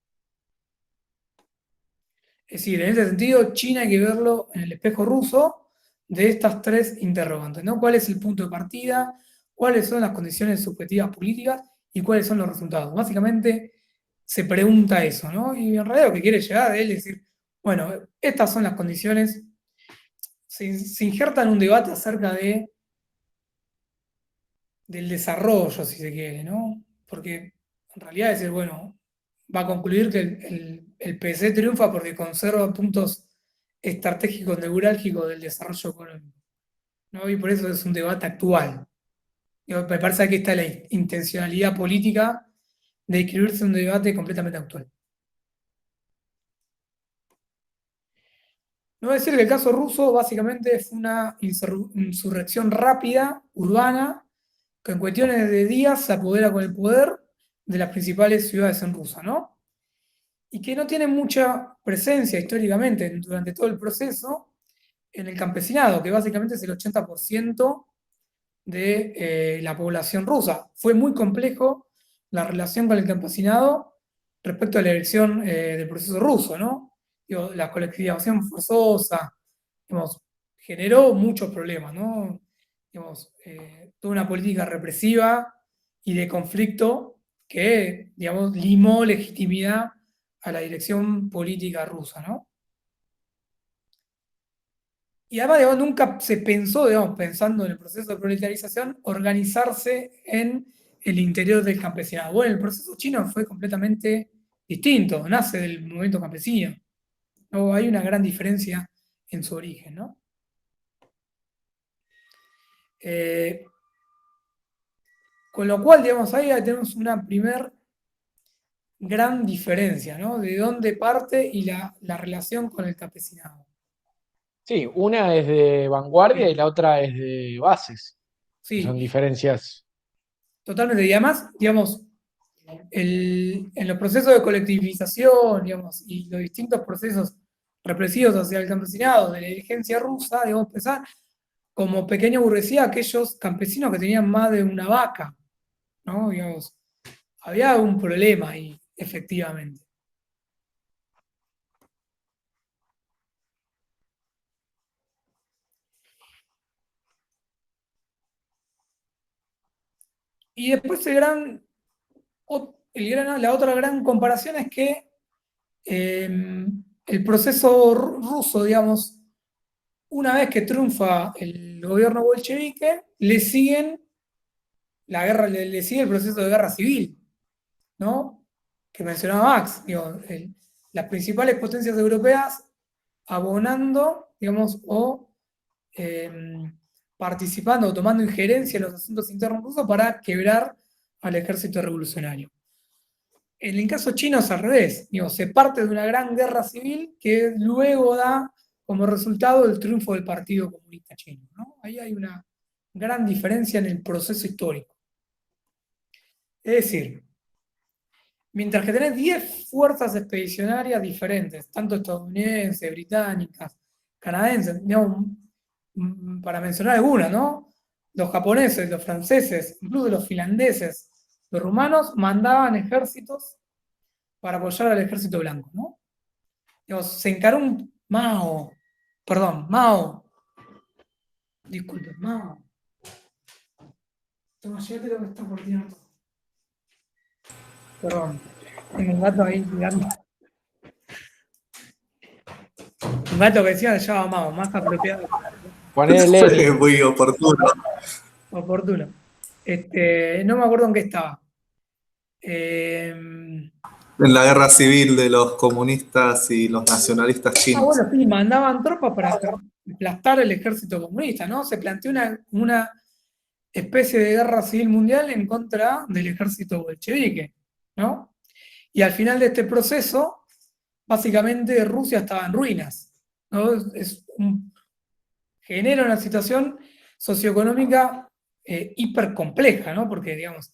Speaker 4: Es decir, en ese sentido, China hay que verlo en el espejo ruso de estas tres interrogantes, ¿no? ¿Cuál es el punto de partida? ¿Cuáles son las condiciones subjetivas políticas? ¿Y cuáles son los resultados? Básicamente se pregunta eso, ¿no? Y en realidad lo que quiere llegar a él es decir, bueno, estas son las condiciones. Se injerta en un debate acerca del desarrollo, si se quiere, ¿no? Porque en realidad es decir, bueno, va a concluir que el PC triunfa porque conserva puntos estratégicos neurálgicos del desarrollo económico, ¿no? Y por eso es un debate actual. Me parece que está la intencionalidad política de inscribirse en un debate completamente actual. No voy a decir que el caso ruso básicamente es una insurrección rápida, urbana, que en cuestiones de días se apodera con el poder de las principales ciudades en Rusia, ¿no? y que no tiene mucha presencia históricamente durante todo el proceso en el campesinado, que básicamente es el 80% de la población rusa. Fue muy complejo la relación con el campesinado respecto a la elección del proceso ruso, ¿no? Digo, la colectivización forzosa, digamos, generó muchos problemas, ¿no? Digamos, toda una política represiva y de conflicto que, digamos, limó legitimidad a la dirección política rusa, ¿no? Y además, digamos, nunca se pensó, digamos, pensando en el proceso de proletarización, organizarse en el interior del campesinado. Bueno, el proceso chino fue completamente distinto, nace del movimiento campesino. ¿No? Hay una gran diferencia en su origen, ¿no? Con lo cual, digamos, ahí tenemos una primer gran diferencia, ¿no? De dónde parte y la relación con el campesinado.
Speaker 2: Sí, una es de vanguardia y la otra es de bases.
Speaker 4: Sí,
Speaker 2: Son diferencias.
Speaker 4: totalmente. Y además, digamos, en los procesos de colectivización, digamos, y los distintos procesos represivos hacia el campesinado de la dirigencia rusa, digamos, pensar como pequeña burguesía aquellos campesinos que tenían más de una vaca, ¿no? Digamos, había un problema ahí, efectivamente. Y después la otra gran comparación es que el proceso ruso, digamos, una vez que triunfa el gobierno bolchevique, le sigue el proceso de guerra civil, ¿no? Que mencionaba Max, digo, las principales potencias europeas abonando, digamos, o participando o tomando injerencia en los asuntos internos rusos para quebrar al ejército revolucionario. En el caso chino es al revés, digo, se parte de una gran guerra civil que luego da como resultado el triunfo del Partido Comunista Chino, ¿no? Ahí hay una gran diferencia en el proceso histórico. Es decir, mientras que tenés 10 fuerzas expedicionarias diferentes, tanto estadounidenses, británicas, canadienses, digamos, para mencionar algunas, ¿no? Los japoneses, los franceses, incluso los finlandeses, los rumanos mandaban ejércitos para apoyar al ejército blanco, ¿no? Digamos, se encaró un Mao, disculpe, Mao. Toma, llévate lo que está por tirar todo. Perdón, tengo un gato ahí tirando. Un gato que decía se llama Mao, más apropiado.
Speaker 2: Ponele
Speaker 1: Muy oportuno.
Speaker 4: Oportuno. No me acuerdo en qué estaba.
Speaker 1: En la guerra civil de los comunistas y los nacionalistas chinos.
Speaker 4: Bueno, sí, mandaban tropas para aplastar el ejército comunista, ¿no? Se planteó una especie de guerra civil mundial en contra del ejército bolchevique, ¿no? Y al final de este proceso, básicamente Rusia estaba en ruinas, ¿no? Genera una situación socioeconómica hiper compleja, ¿no? Porque, digamos,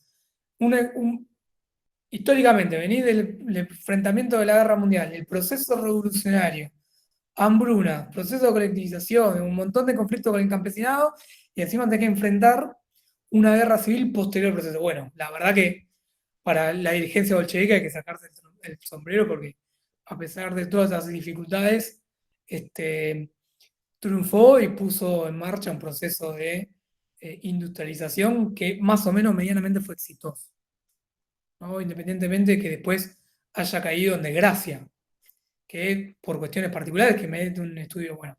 Speaker 4: históricamente venís del enfrentamiento de la guerra mundial, el proceso revolucionario, hambruna, proceso de colectivización, un montón de conflictos con el campesinado, y encima tenés que enfrentar una guerra civil posterior al proceso. Bueno, la verdad que para la dirigencia bolchevique hay que sacarse el sombrero porque a pesar de todas esas dificultades, triunfó y puso en marcha un proceso de industrialización que más o menos medianamente fue exitoso, ¿no? Independientemente de que después haya caído en desgracia, que por cuestiones particulares que merece un estudio, bueno.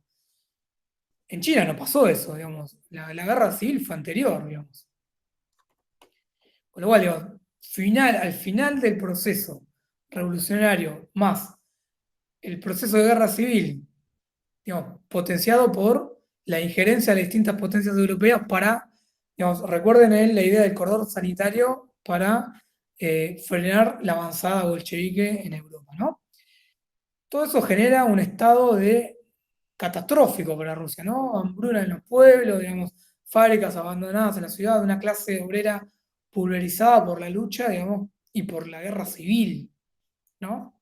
Speaker 4: En China no pasó eso, digamos. La guerra civil fue anterior, digamos. Con lo cual, digamos, al final del proceso revolucionario más el proceso de guerra civil, digamos, potenciado por la injerencia de las distintas potencias europeas para, digamos, recuerden la idea del cordón sanitario para frenar la avanzada bolchevique en Europa, ¿no? Todo eso genera un estado de catastrófico para Rusia, ¿no? Hambruna en los pueblos, digamos, fábricas abandonadas en la ciudad, una clase obrera pulverizada por la lucha, digamos, y por la guerra civil, ¿no?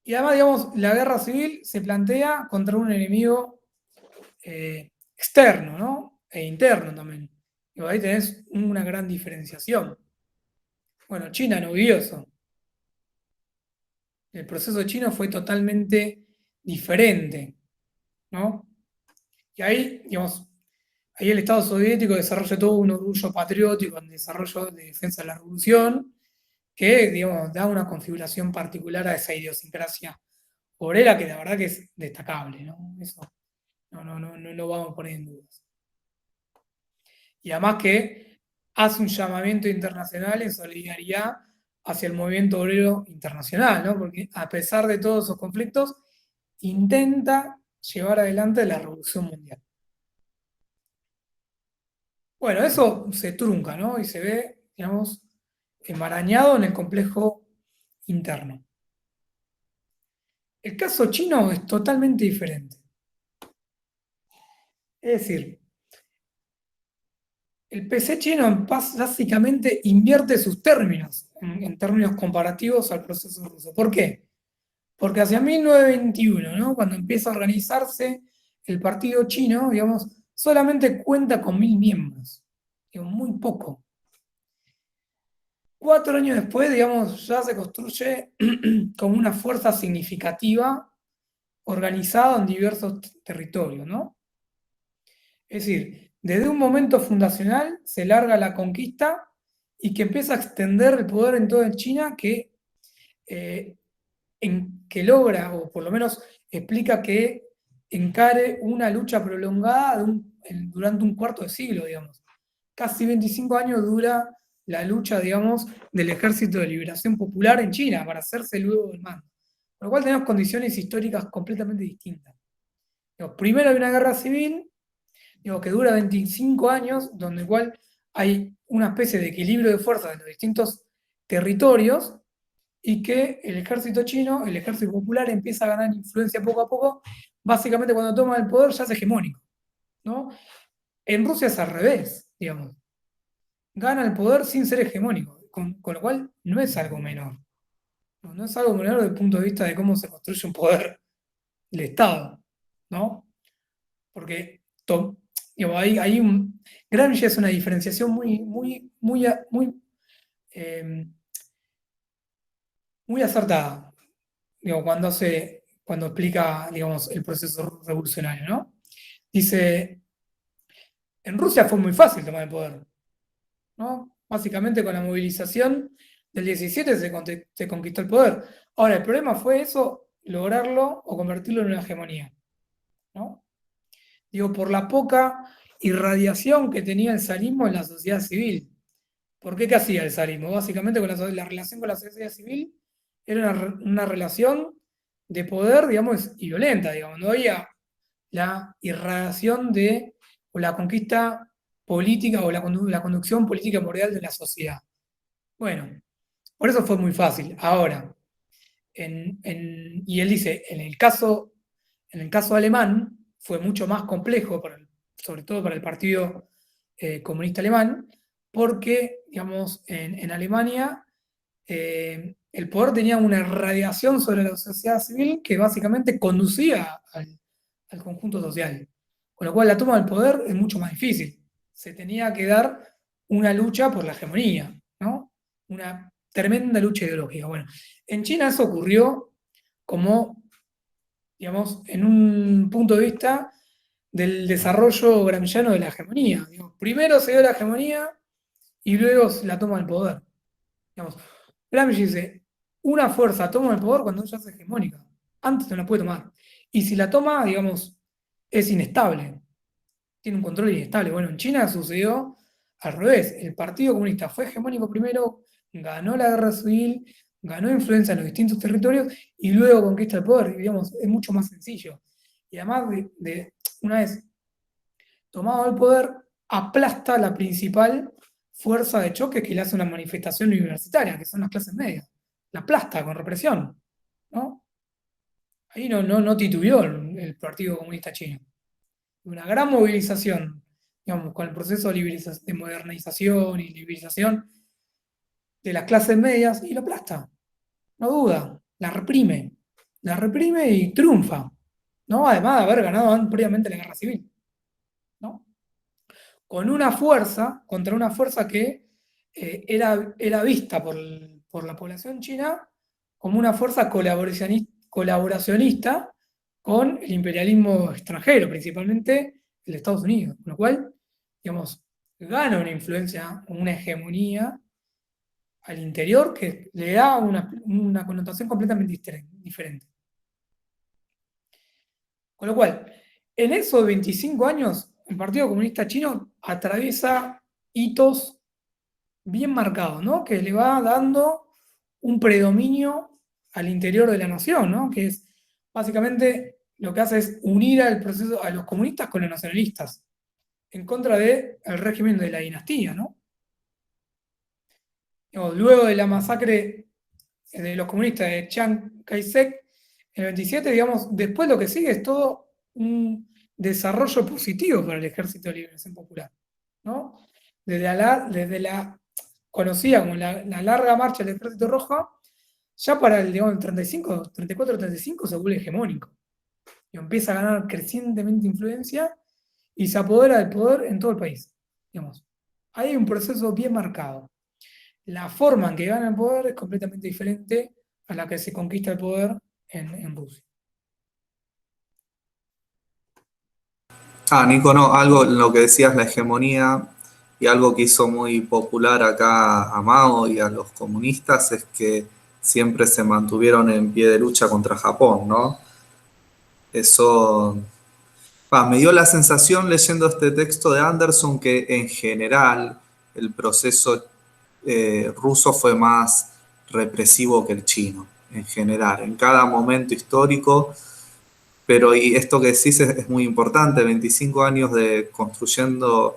Speaker 4: Y además, digamos, la guerra civil se plantea contra un enemigo externo, ¿no? E interno también. Y ahí tenés una gran diferenciación. Bueno, China no vivió eso. El proceso chino fue totalmente diferente, ¿no? Y ahí, digamos, ahí el Estado soviético desarrolla todo un orgullo patriótico en desarrollo de defensa de la revolución, que, digamos, da una configuración particular a esa idiosincrasia obrera que la verdad que es destacable, ¿no? Eso no vamos a poner en dudas. Y además que hace un llamamiento internacional en solidaridad hacia el movimiento obrero internacional, ¿no? Porque a pesar de todos esos conflictos, intenta llevar adelante la revolución mundial. Bueno, eso se trunca, ¿no? Y se ve, digamos, enmarañado en el complejo interno. El caso chino es totalmente diferente. Es decir, el PC chino básicamente invierte sus términos en términos comparativos al proceso ruso. ¿Por qué? Porque hacia 1921, ¿no? Cuando empieza a organizarse el partido chino, digamos, solamente cuenta con 1000 miembros. Digamos, muy poco. 4 años después, digamos, ya se construye como una fuerza significativa organizada en diversos territorios, ¿no? Es decir, desde un momento fundacional se larga la conquista y que empieza a extender el poder en toda China que logra, o por lo menos explica que encare una lucha prolongada durante un cuarto de siglo, digamos. Casi 25 años dura la lucha, digamos, del Ejército de Liberación Popular en China para hacerse luego del mando. Con lo cual tenemos condiciones históricas completamente distintas. Primero hay una guerra civil, que dura 25 años, donde igual hay una especie de equilibrio de fuerzas en los distintos territorios, y que el ejército chino, el ejército popular, empieza a ganar influencia poco a poco. Básicamente cuando toma el poder ya es hegemónico, ¿no? En Rusia es al revés, digamos. Gana el poder sin ser hegemónico, con lo cual no es algo menor. No es algo menor desde el punto de vista de cómo se construye un poder del Estado, ¿no? Porque hay Gramsci es una diferenciación muy acertada, cuando explica, digamos, el proceso revolucionario, ¿no? Dice, en Rusia fue muy fácil tomar el poder, ¿no? Básicamente con la movilización del 17 se conquistó el poder. Ahora, el problema fue eso, lograrlo o convertirlo en una hegemonía, ¿no? Digo, por la poca irradiación que tenía el zarismo en la sociedad civil. ¿Por qué hacía el zarismo? Básicamente con la relación con la sociedad civil era una relación de poder, digamos, y violenta, digamos. No había la irradiación o la conquista política o la conducción política moral de la sociedad. Bueno, por eso fue muy fácil. Ahora, y él dice, en el caso alemán, fue mucho más complejo, sobre todo para el Partido Comunista Alemán, porque, digamos, en Alemania el poder tenía una irradiación sobre la sociedad civil que básicamente conducía al conjunto social. Con lo cual la toma del poder es mucho más difícil. Se tenía que dar una lucha por la hegemonía, ¿no? Una tremenda lucha ideológica. Bueno, en China eso ocurrió como, digamos, en un punto de vista del desarrollo gramsciano de la hegemonía. Digamos, primero se dio la hegemonía y luego la toma del poder. Digamos, Gramsci dice, una fuerza toma el poder cuando ella es hegemónica. Antes no la puede tomar. Y si la toma, digamos, es inestable. Tiene un control inestable. Bueno, en China sucedió al revés. El Partido Comunista fue hegemónico primero, ganó la guerra civil, ganó influencia en los distintos territorios y luego conquista el poder. Digamos, es mucho más sencillo. Y además, una vez tomado el poder, aplasta la principal fuerza de choque que le hace una manifestación universitaria, que son las clases medias. La aplasta con represión, ¿no? Ahí no titubeó el Partido Comunista Chino. Una gran movilización, digamos, con el proceso de modernización y liberalización de las clases medias y la aplasta, no duda, la reprime. la reprime y triunfa, ¿no? Además de haber ganado previamente la guerra civil, ¿no? Con una fuerza, contra una fuerza que era vista por la población china como una fuerza colaboracionista con el imperialismo extranjero, principalmente el de Estados Unidos, con lo cual, digamos, gana una influencia, una hegemonía al interior que le da una connotación completamente diferente. Con lo cual, en esos 25 años, el Partido Comunista Chino atraviesa hitos bien marcados, ¿no? Que le va dando un predominio al interior de la nación, ¿no? Que es básicamente lo que hace es unir al proceso a los comunistas con los nacionalistas, en contra del régimen de la dinastía, ¿no? Luego de la masacre de los comunistas de Chiang Kai-shek, en el 27, digamos, después lo que sigue es todo un desarrollo positivo para el Ejército de Liberación Popular, ¿no? Desde la conocida como la larga marcha del Ejército Rojo, ya para el 34-35 se vuelve hegemónico. Y empieza a ganar crecientemente influencia y se apodera del poder en todo el país. Digamos. Hay un proceso bien marcado. La forma en que gana el poder es completamente diferente a la que se conquista el poder en Rusia.
Speaker 1: Nico, no, algo en lo que decías, la hegemonía, y algo que hizo muy popular acá a Mao y a los comunistas es que siempre se mantuvieron en pie de lucha contra Japón, ¿no? Eso me dio la sensación leyendo este texto de Anderson que en general el proceso ruso fue más represivo que el chino, en general, en cada momento histórico. Pero y esto que decís es muy importante, 25 años de construyendo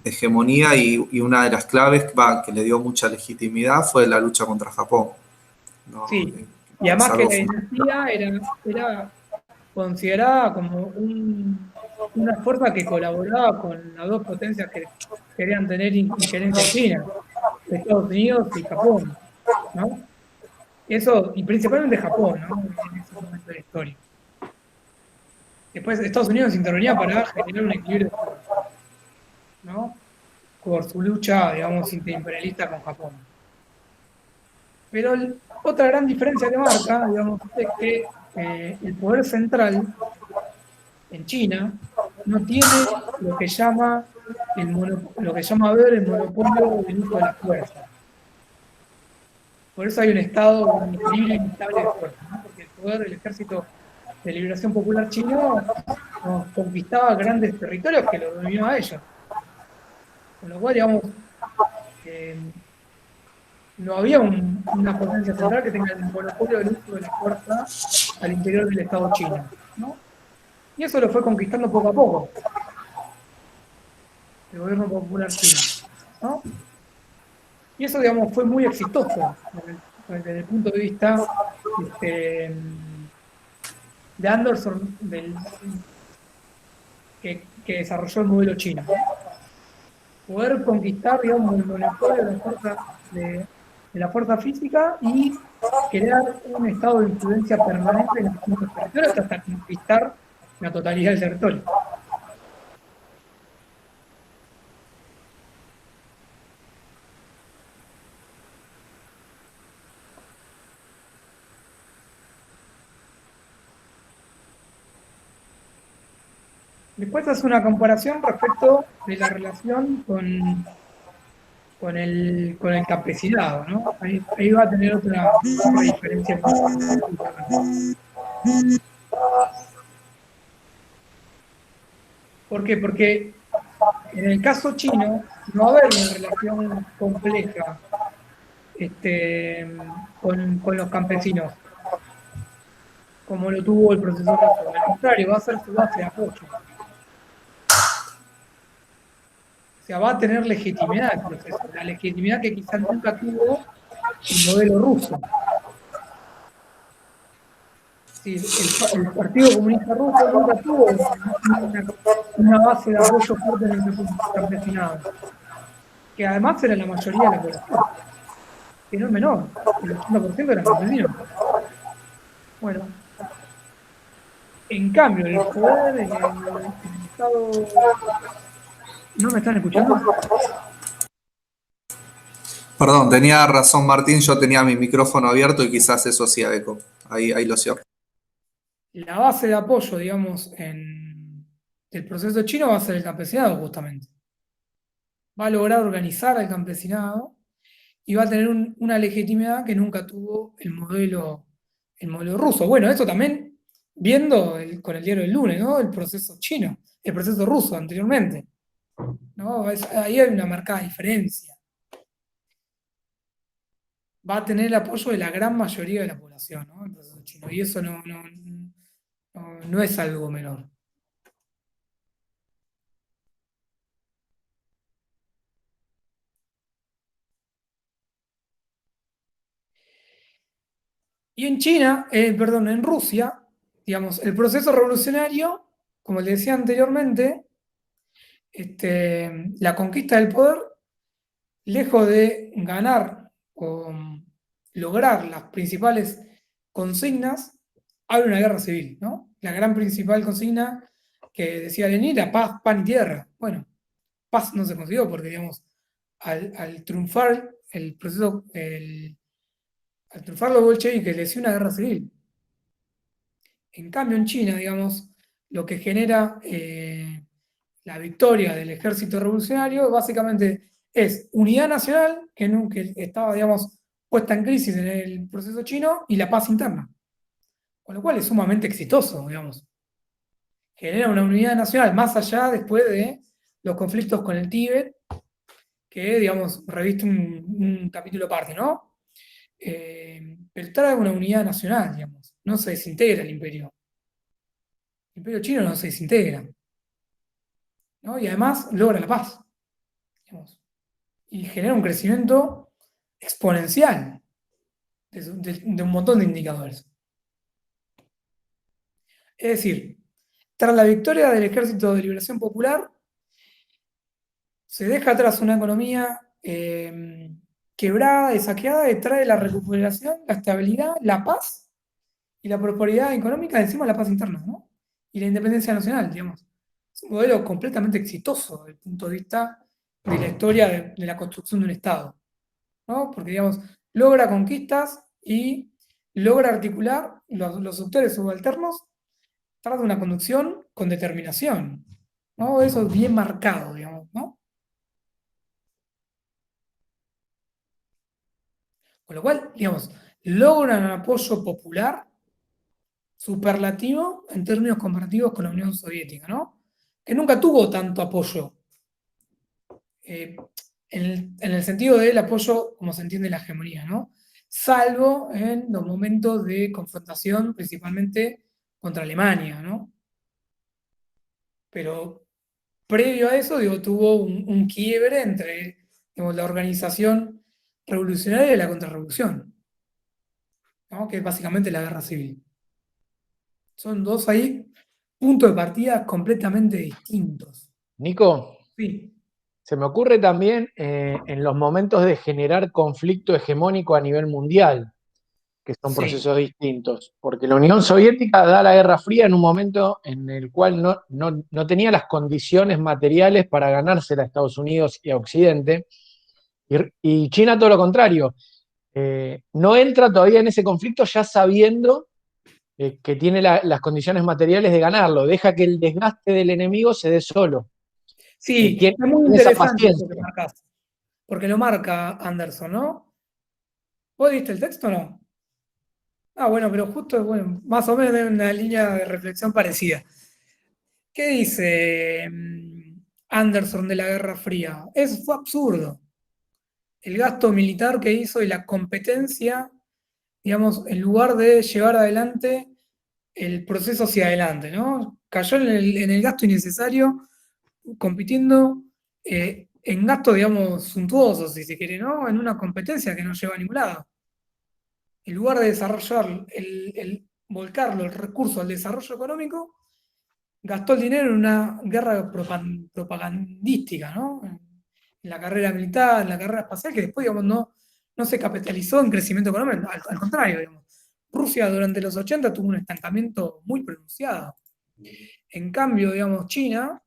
Speaker 1: hegemonía y una de las claves que le dio mucha legitimidad fue la lucha contra Japón, ¿no?
Speaker 4: Sí, y además que la dinastía era considerada como una fuerza que colaboraba con las dos potencias que querían tener injerencia china, Estados Unidos y Japón, ¿no? Eso, y principalmente Japón, ¿no? En ese momento de la historia. Después Estados Unidos intervenía para generar un equilibrio, ¿no? Por su lucha, digamos, interimperialista con Japón. Pero otra gran diferencia que marca, digamos, es que el poder central en China no tiene lo que llama ver el monopolio del uso de la fuerza. Por eso hay un estado, un equilibrio inestable de fuerza, ¿no? Porque el poder del Ejército de Liberación Popular chino conquistaba grandes territorios que lo dominó a ellos. Con lo cual, digamos, no había una potencia central que tenga el monopolio del uso de la fuerza al interior del Estado chino, ¿no? Y eso lo fue conquistando poco a poco el gobierno popular chino, ¿no? Y eso, digamos, fue muy exitoso desde el punto de vista de Anderson, que desarrolló el modelo chino. Poder conquistar, digamos, el monopolio de la fuerza física y crear un estado de influencia permanente en los distintos territorios hasta conquistar la totalidad del territorio. Después hace una comparación respecto de la relación con el campesinado, ¿no? Ahí va a tener otra diferencia. ¿Por qué? Porque en el caso chino no va a haber una relación compleja con los campesinos, como lo tuvo el proceso ruso. Al contrario, va a ser su base de apoyo. O sea, va a tener legitimidad el proceso, la legitimidad que quizás nunca tuvo el modelo ruso. Sí, el Partido Comunista Ruso nunca tuvo una base de apoyo fuerte en el campesinado, que además era la mayoría de la población, que no es menor, el 80% eran campesinos. Bueno, En cambio, el poder en el Estado... ¿No me están escuchando?
Speaker 1: Perdón, tenía razón Martín, yo tenía mi micrófono abierto y quizás eso hacía eco. Ahí lo cierro.
Speaker 4: La base de apoyo, digamos, del proceso chino va a ser el campesinado, justamente. Va a lograr organizar al campesinado y va a tener una legitimidad que nunca tuvo el modelo ruso. Bueno, esto también viendo con el diario del lunes, ¿no? El proceso chino, el proceso ruso anteriormente, ¿no? Ahí hay una marcada diferencia. Va a tener el apoyo de la gran mayoría de la población, ¿no? El proceso chino. Y eso no es algo menor. Y en China, perdón, en Rusia, digamos, el proceso revolucionario, como le decía anteriormente, la conquista del poder, lejos de ganar o lograr las principales consignas, abre una guerra civil, ¿no? La gran principal consigna que decía Lenin era paz, pan y tierra. Bueno, paz no se consiguió porque, digamos, al triunfar el proceso, al triunfar los bolcheviques, le dio una guerra civil. En cambio, en China, digamos, lo que genera la victoria del ejército revolucionario básicamente es unidad nacional, que estaba, digamos, puesta en crisis en el proceso chino, y la paz interna. Con lo cual es sumamente exitoso, digamos. Genera una unidad nacional más allá después de los conflictos con el Tíbet, que, digamos, reviste un capítulo aparte, ¿no? Pero trae una unidad nacional, digamos. No se desintegra el imperio. El imperio chino no se desintegra, ¿no? Y además logra la paz, digamos, y genera un crecimiento exponencial de un montón de indicadores. Es decir, tras la victoria del Ejército de Liberación Popular, se deja atrás una economía quebrada y saqueada y trae la recuperación, la estabilidad, la paz y la prosperidad económica, encima la paz interna, ¿no? Y la independencia nacional, digamos. Es un modelo completamente exitoso desde el punto de vista de la historia de la construcción de un Estado, ¿no? Porque, digamos, logra conquistas y logra articular los sectores subalternos tras de una conducción con determinación, ¿no? Eso es bien marcado, digamos, ¿no? Con lo cual, digamos, logran un apoyo popular superlativo en términos comparativos con la Unión Soviética, ¿no? Que nunca tuvo tanto apoyo, en el sentido del apoyo como se entiende la hegemonía, ¿no? Salvo en los momentos de confrontación, principalmente contra Alemania, ¿no? Pero previo a eso, digo, tuvo un quiebre entre, digamos, la organización revolucionaria y la contrarrevolución, ¿no? Que es básicamente la guerra civil. Son dos ahí puntos de partida completamente distintos.
Speaker 2: Nico,
Speaker 4: Sí,
Speaker 2: se me ocurre también en los momentos de generar conflicto hegemónico a nivel mundial, que son
Speaker 4: sí.
Speaker 2: procesos distintos, porque la Unión Soviética da la Guerra Fría en un momento en el cual no tenía las condiciones materiales para ganársela a Estados Unidos y a Occidente, y China todo lo contrario, no entra todavía en ese conflicto ya sabiendo que tiene las condiciones materiales de ganarlo, deja que el desgaste del enemigo se dé solo.
Speaker 4: Sí,
Speaker 2: Tiene
Speaker 4: es muy
Speaker 2: esa
Speaker 4: interesante eso que
Speaker 2: paciencia.
Speaker 4: marcás, porque lo marca Anderson, ¿no? ¿Vos viste el texto o no? Ah, bueno, pero justo, bueno, más o menos de una línea de reflexión parecida. ¿Qué dice Anderson de la Guerra Fría? Fue absurdo. El gasto militar que hizo y la competencia, digamos, en lugar de llevar adelante el proceso hacia adelante, ¿no? Cayó en el gasto innecesario, compitiendo en gastos, digamos, suntuosos, si se quiere, ¿no? En una competencia que no lleva a ningún lado. En lugar de desarrollar, volcarlo, el recurso al desarrollo económico, gastó el dinero en una guerra propagandística, ¿no? En la carrera militar, en la carrera espacial, que después, digamos, no se capitalizó en crecimiento económico, al contrario, digamos. Rusia durante los 80 tuvo un estancamiento muy pronunciado. En cambio, digamos, China,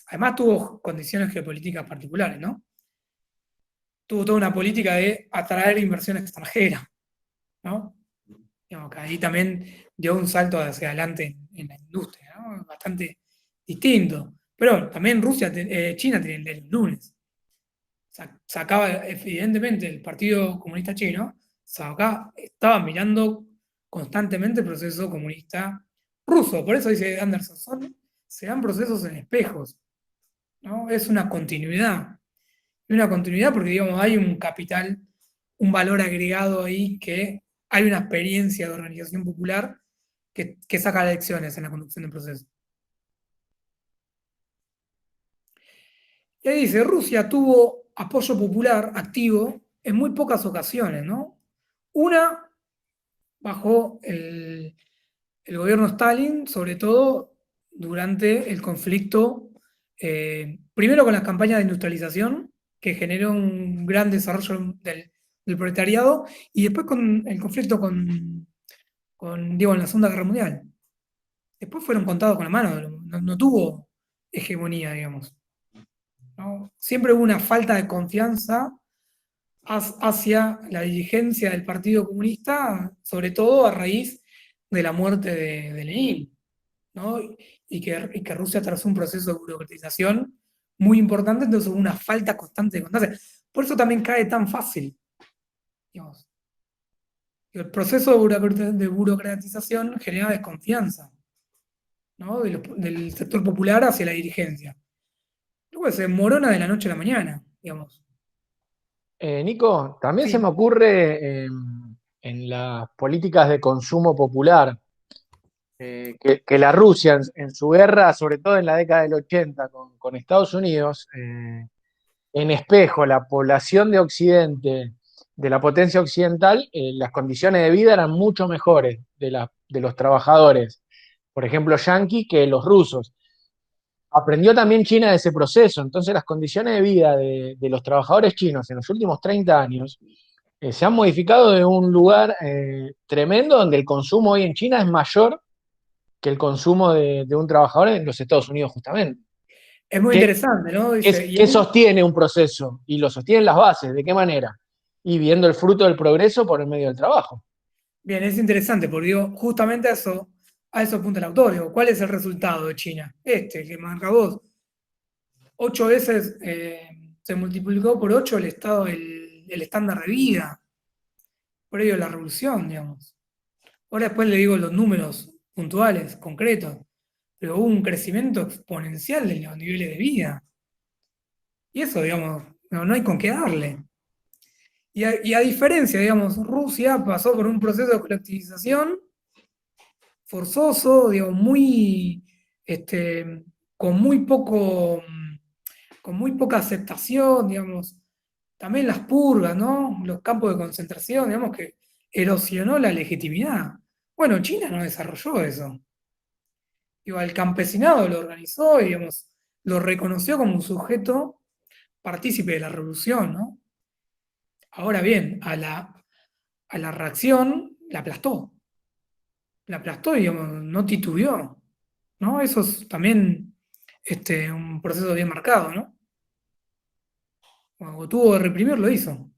Speaker 4: además tuvo condiciones geopolíticas particulares, ¿no? Tuvo toda una política de atraer inversión extranjera, ¿no? Digamos que ahí también dio un salto hacia adelante en la industria, ¿no? Bastante distinto. Pero también China tiene el de los lunes. Sacaba, evidentemente, el Partido Comunista Chino, estaba mirando constantemente el proceso comunista ruso. Por eso dice Anderson, se dan procesos en espejos, ¿no? Es una continuidad. Y una continuidad porque, digamos, hay un capital, un valor agregado ahí, que hay una experiencia de organización popular que saca lecciones en la conducción del proceso. Y ahí dice, Rusia tuvo apoyo popular activo en muy pocas ocasiones, ¿no? Una, bajo el gobierno Stalin, sobre todo durante el conflicto, primero con las campañas de industrialización, que generó un gran desarrollo del proletariado, y después con el conflicto digo, en la Segunda Guerra Mundial. Después fueron contados con la mano, no tuvo hegemonía, digamos, ¿no? Siempre hubo una falta de confianza hacia la dirigencia del Partido Comunista, sobre todo a raíz de la muerte de Lenin, ¿no? Y que Rusia atravesó un proceso de burocratización muy importante, entonces hubo una falta constante de confianza. Por eso también cae tan fácil, digamos. El proceso de burocratización genera desconfianza, ¿no? Del sector popular hacia la dirigencia. Luego se morona de la noche a la mañana, digamos.
Speaker 2: Nico, también
Speaker 4: Sí.
Speaker 2: se me ocurre en las políticas de consumo popular, que la Rusia en su guerra, sobre todo en la década del 80 con Estados Unidos, en espejo, la población de Occidente, de la potencia occidental, las condiciones de vida eran mucho mejores de los trabajadores, por ejemplo, yanquis, que los rusos. Aprendió también China de ese proceso, entonces las condiciones de vida de los trabajadores chinos en los últimos 30 años se han modificado de un lugar tremendo, donde el consumo hoy en China es mayor que el consumo de un trabajador en los Estados Unidos, justamente.
Speaker 4: Es muy interesante, ¿no? Dice,
Speaker 2: ¿Qué sostiene un proceso? Y lo sostienen las bases, ¿de qué manera? Y viendo el fruto del progreso por el medio del trabajo.
Speaker 4: Bien, es interesante, porque digo, justamente a eso apunta el autor. Digo, ¿cuál es el resultado de China? Que marca vos. 8 veces se multiplicó por 8 el estándar de vida, por ello la revolución, digamos. Ahora después le digo los números puntuales, concretos, pero hubo un crecimiento exponencial de los niveles de vida. Y eso, digamos, no hay con qué darle. Y a diferencia, digamos, Rusia pasó por un proceso de colectivización forzoso, digamos, con muy poca aceptación, digamos, también las purgas, ¿no? Los campos de concentración, digamos, que erosionó la legitimidad. Bueno, China no desarrolló eso. Digo, al campesinado lo organizó y, digamos, lo reconoció como un sujeto partícipe de la revolución, ¿no? Ahora bien, a la reacción la aplastó. La aplastó y, digamos, no titubeó, ¿no? Eso es también un proceso bien marcado, ¿no? Cuando tuvo que reprimir, lo hizo.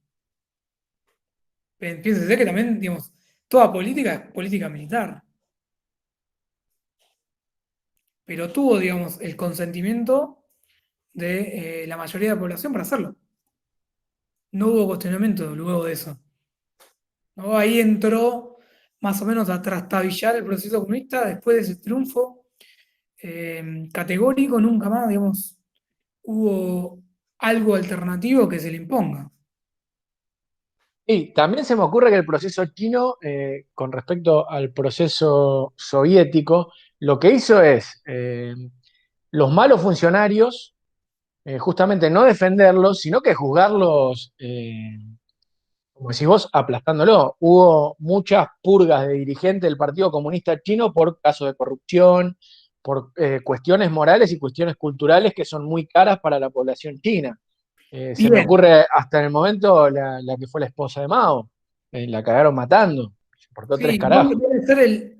Speaker 4: Piénsese que también, digamos, toda política es política militar. Pero tuvo, digamos, el consentimiento de la mayoría de la población para hacerlo. No hubo cuestionamiento luego de eso, ¿no? Ahí entró más o menos a trastabillar el proceso comunista después de ese triunfo categórico. Nunca más, digamos, hubo algo alternativo que se le imponga.
Speaker 2: Y también se me ocurre que el proceso chino, con respecto al proceso soviético, lo que hizo es los malos funcionarios, justamente no defenderlos, sino que juzgarlos, como decís vos, aplastándolo. Hubo muchas purgas de dirigentes del Partido Comunista Chino por casos de corrupción, por cuestiones morales y cuestiones culturales que son muy caras para la población china. Se me
Speaker 4: Bien,
Speaker 2: ocurre hasta en el momento la que fue la esposa de Mao, la cagaron matando. Importó tres
Speaker 4: Sí,
Speaker 2: carajos.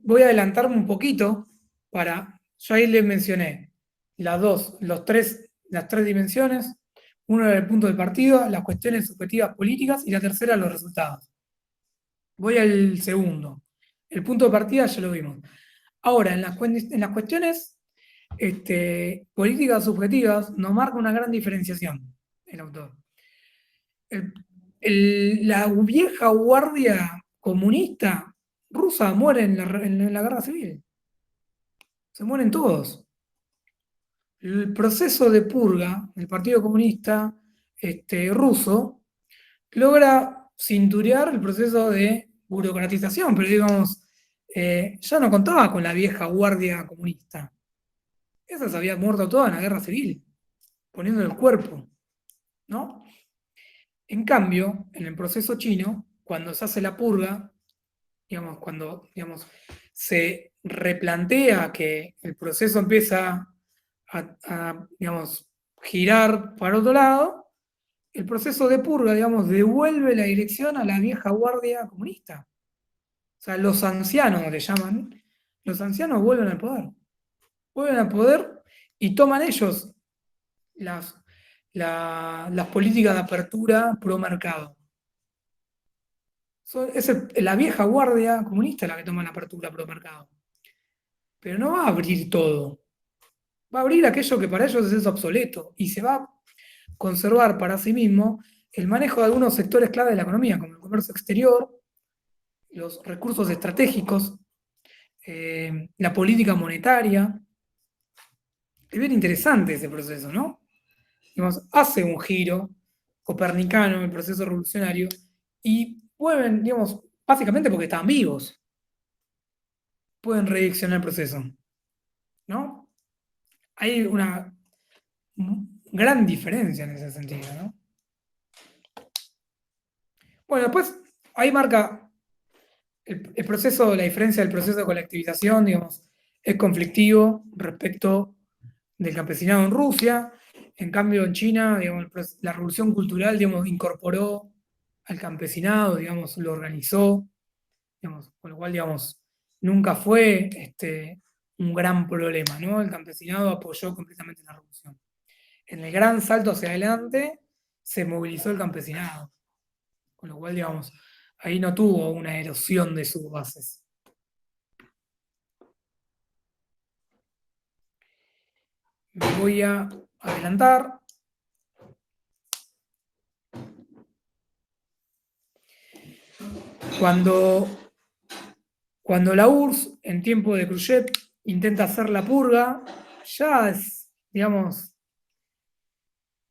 Speaker 4: voy a adelantarme un poquito yo ahí les mencioné las tres dimensiones. Uno era el punto de partida, las cuestiones subjetivas políticas y la tercera los resultados. Voy al segundo. El punto de partida ya lo vimos. Ahora, en las cuestiones políticas subjetivas nos marca una gran diferenciación el autor. La vieja guardia comunista rusa muere en la guerra civil. Se mueren todos. El proceso de purga del Partido Comunista ruso logra cinturear el proceso de burocratización, pero digamos, ya no contaba con la vieja guardia comunista. Esas habían muerto todas en la guerra civil, poniendo el cuerpo, ¿no? En cambio, en el proceso chino, cuando se hace la purga, cuando se replantea que el proceso empieza a girar para otro lado, el proceso de purga, devuelve la dirección a la vieja guardia comunista. O sea, los ancianos le llaman, los ancianos vuelven al poder. Vuelven al poder y toman ellos las políticas de apertura pro mercado. Es la vieja guardia comunista la que toma la apertura pro mercado. Pero no va a abrir todo. Va a abrir aquello que para ellos es obsoleto y se va a conservar para sí mismo el manejo de algunos sectores clave de la economía, como el comercio exterior, los recursos estratégicos, la política monetaria. Es bien interesante ese proceso, ¿no? Hace un giro copernicano en el proceso revolucionario y pueden, básicamente porque están vivos, pueden redireccionar el proceso, ¿no? Hay una gran diferencia en ese sentido, ¿no? Bueno, después ahí marca el proceso, la diferencia del proceso de colectivización, es conflictivo respecto del campesinado en Rusia. En cambio, en China, la revolución cultural, incorporó al campesinado, lo organizó, con lo cual, nunca fue un gran problema, ¿no? El campesinado apoyó completamente la revolución. En el gran salto hacia adelante, se movilizó el campesinado, con lo cual, ahí no tuvo una erosión de sus bases. Me voy a adelantar. Cuando la URSS, en tiempo de Khrushchev, intenta hacer la purga, ya es,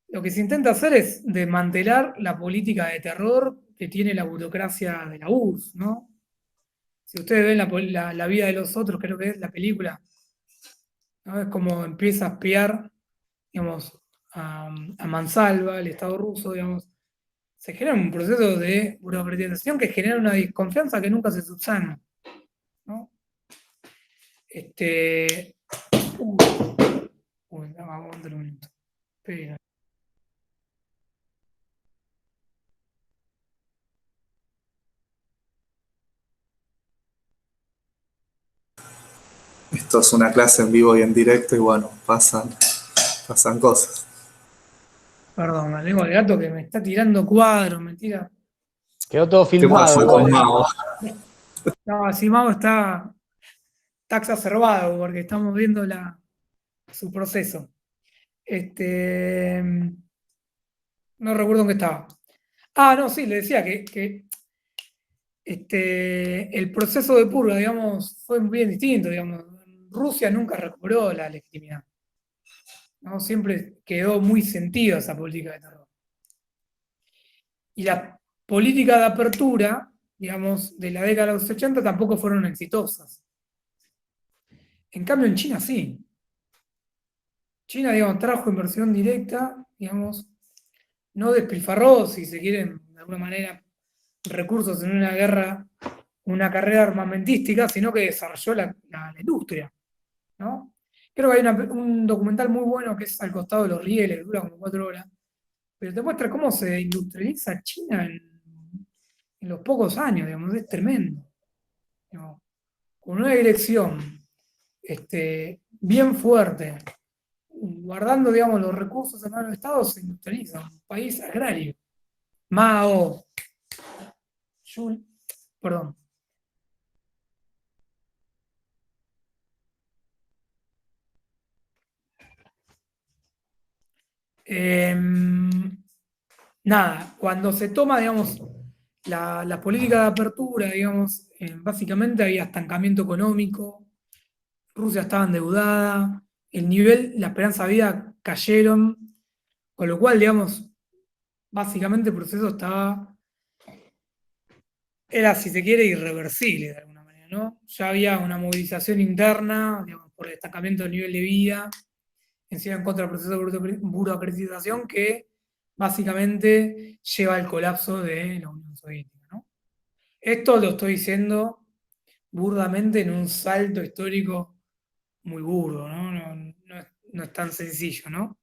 Speaker 4: lo que se intenta hacer es desmantelar la política de terror que tiene la burocracia de la URSS, ¿no? Si ustedes ven la vida de los otros, creo que es la película, ¿no? Es como empieza a espiar, a mansalva, el Estado ruso, se genera un proceso de burocratización que genera una desconfianza que nunca se subsana, ¿no? Vamos a un minuto. Espera.
Speaker 1: Esto es una clase en vivo y en directo y bueno, pasan cosas.
Speaker 4: Perdón, me alejo al gato que me está tirando cuadros, me tira.
Speaker 2: Quedó todo
Speaker 1: ¿Qué
Speaker 2: filmado.
Speaker 1: pasó con Mao?
Speaker 4: No, así Mao está exacerbado porque estamos viendo su proceso. No recuerdo en qué estaba. No, sí, le decía que el proceso de purga, fue bien distinto, Rusia nunca recuperó la legitimidad, ¿no? Siempre quedó muy sentida esa política de terror. Y la política de apertura, de la década de los 80 tampoco fueron exitosas. En cambio, en China sí. China, trajo inversión directa, no despilfarró, si se quieren, de alguna manera, recursos en una guerra, una carrera armamentística, sino que desarrolló la industria, ¿no? Creo que hay un documental muy bueno que es Al costado de los rieles, dura como 4 horas, pero te muestra cómo se industrializa China en los pocos años, es tremendo. con una dirección bien fuerte, guardando, digamos, los recursos en manos del Estado, se industrializa, un país agrario. Mao, perdón. Nada, cuando se toma, digamos, la política de apertura, digamos, básicamente había estancamiento económico, Rusia estaba endeudada, el nivel, la esperanza de vida cayeron, con lo cual, digamos, básicamente el proceso era, si se quiere, irreversible de alguna manera, ¿no? Ya había una movilización interna, digamos, por el estancamiento del nivel de vida, encima en contra del proceso de burocratización que básicamente lleva al colapso de la Unión Soviética, ¿no? Esto lo estoy diciendo burdamente en un salto histórico muy burdo, ¿no? No es tan sencillo, ¿no?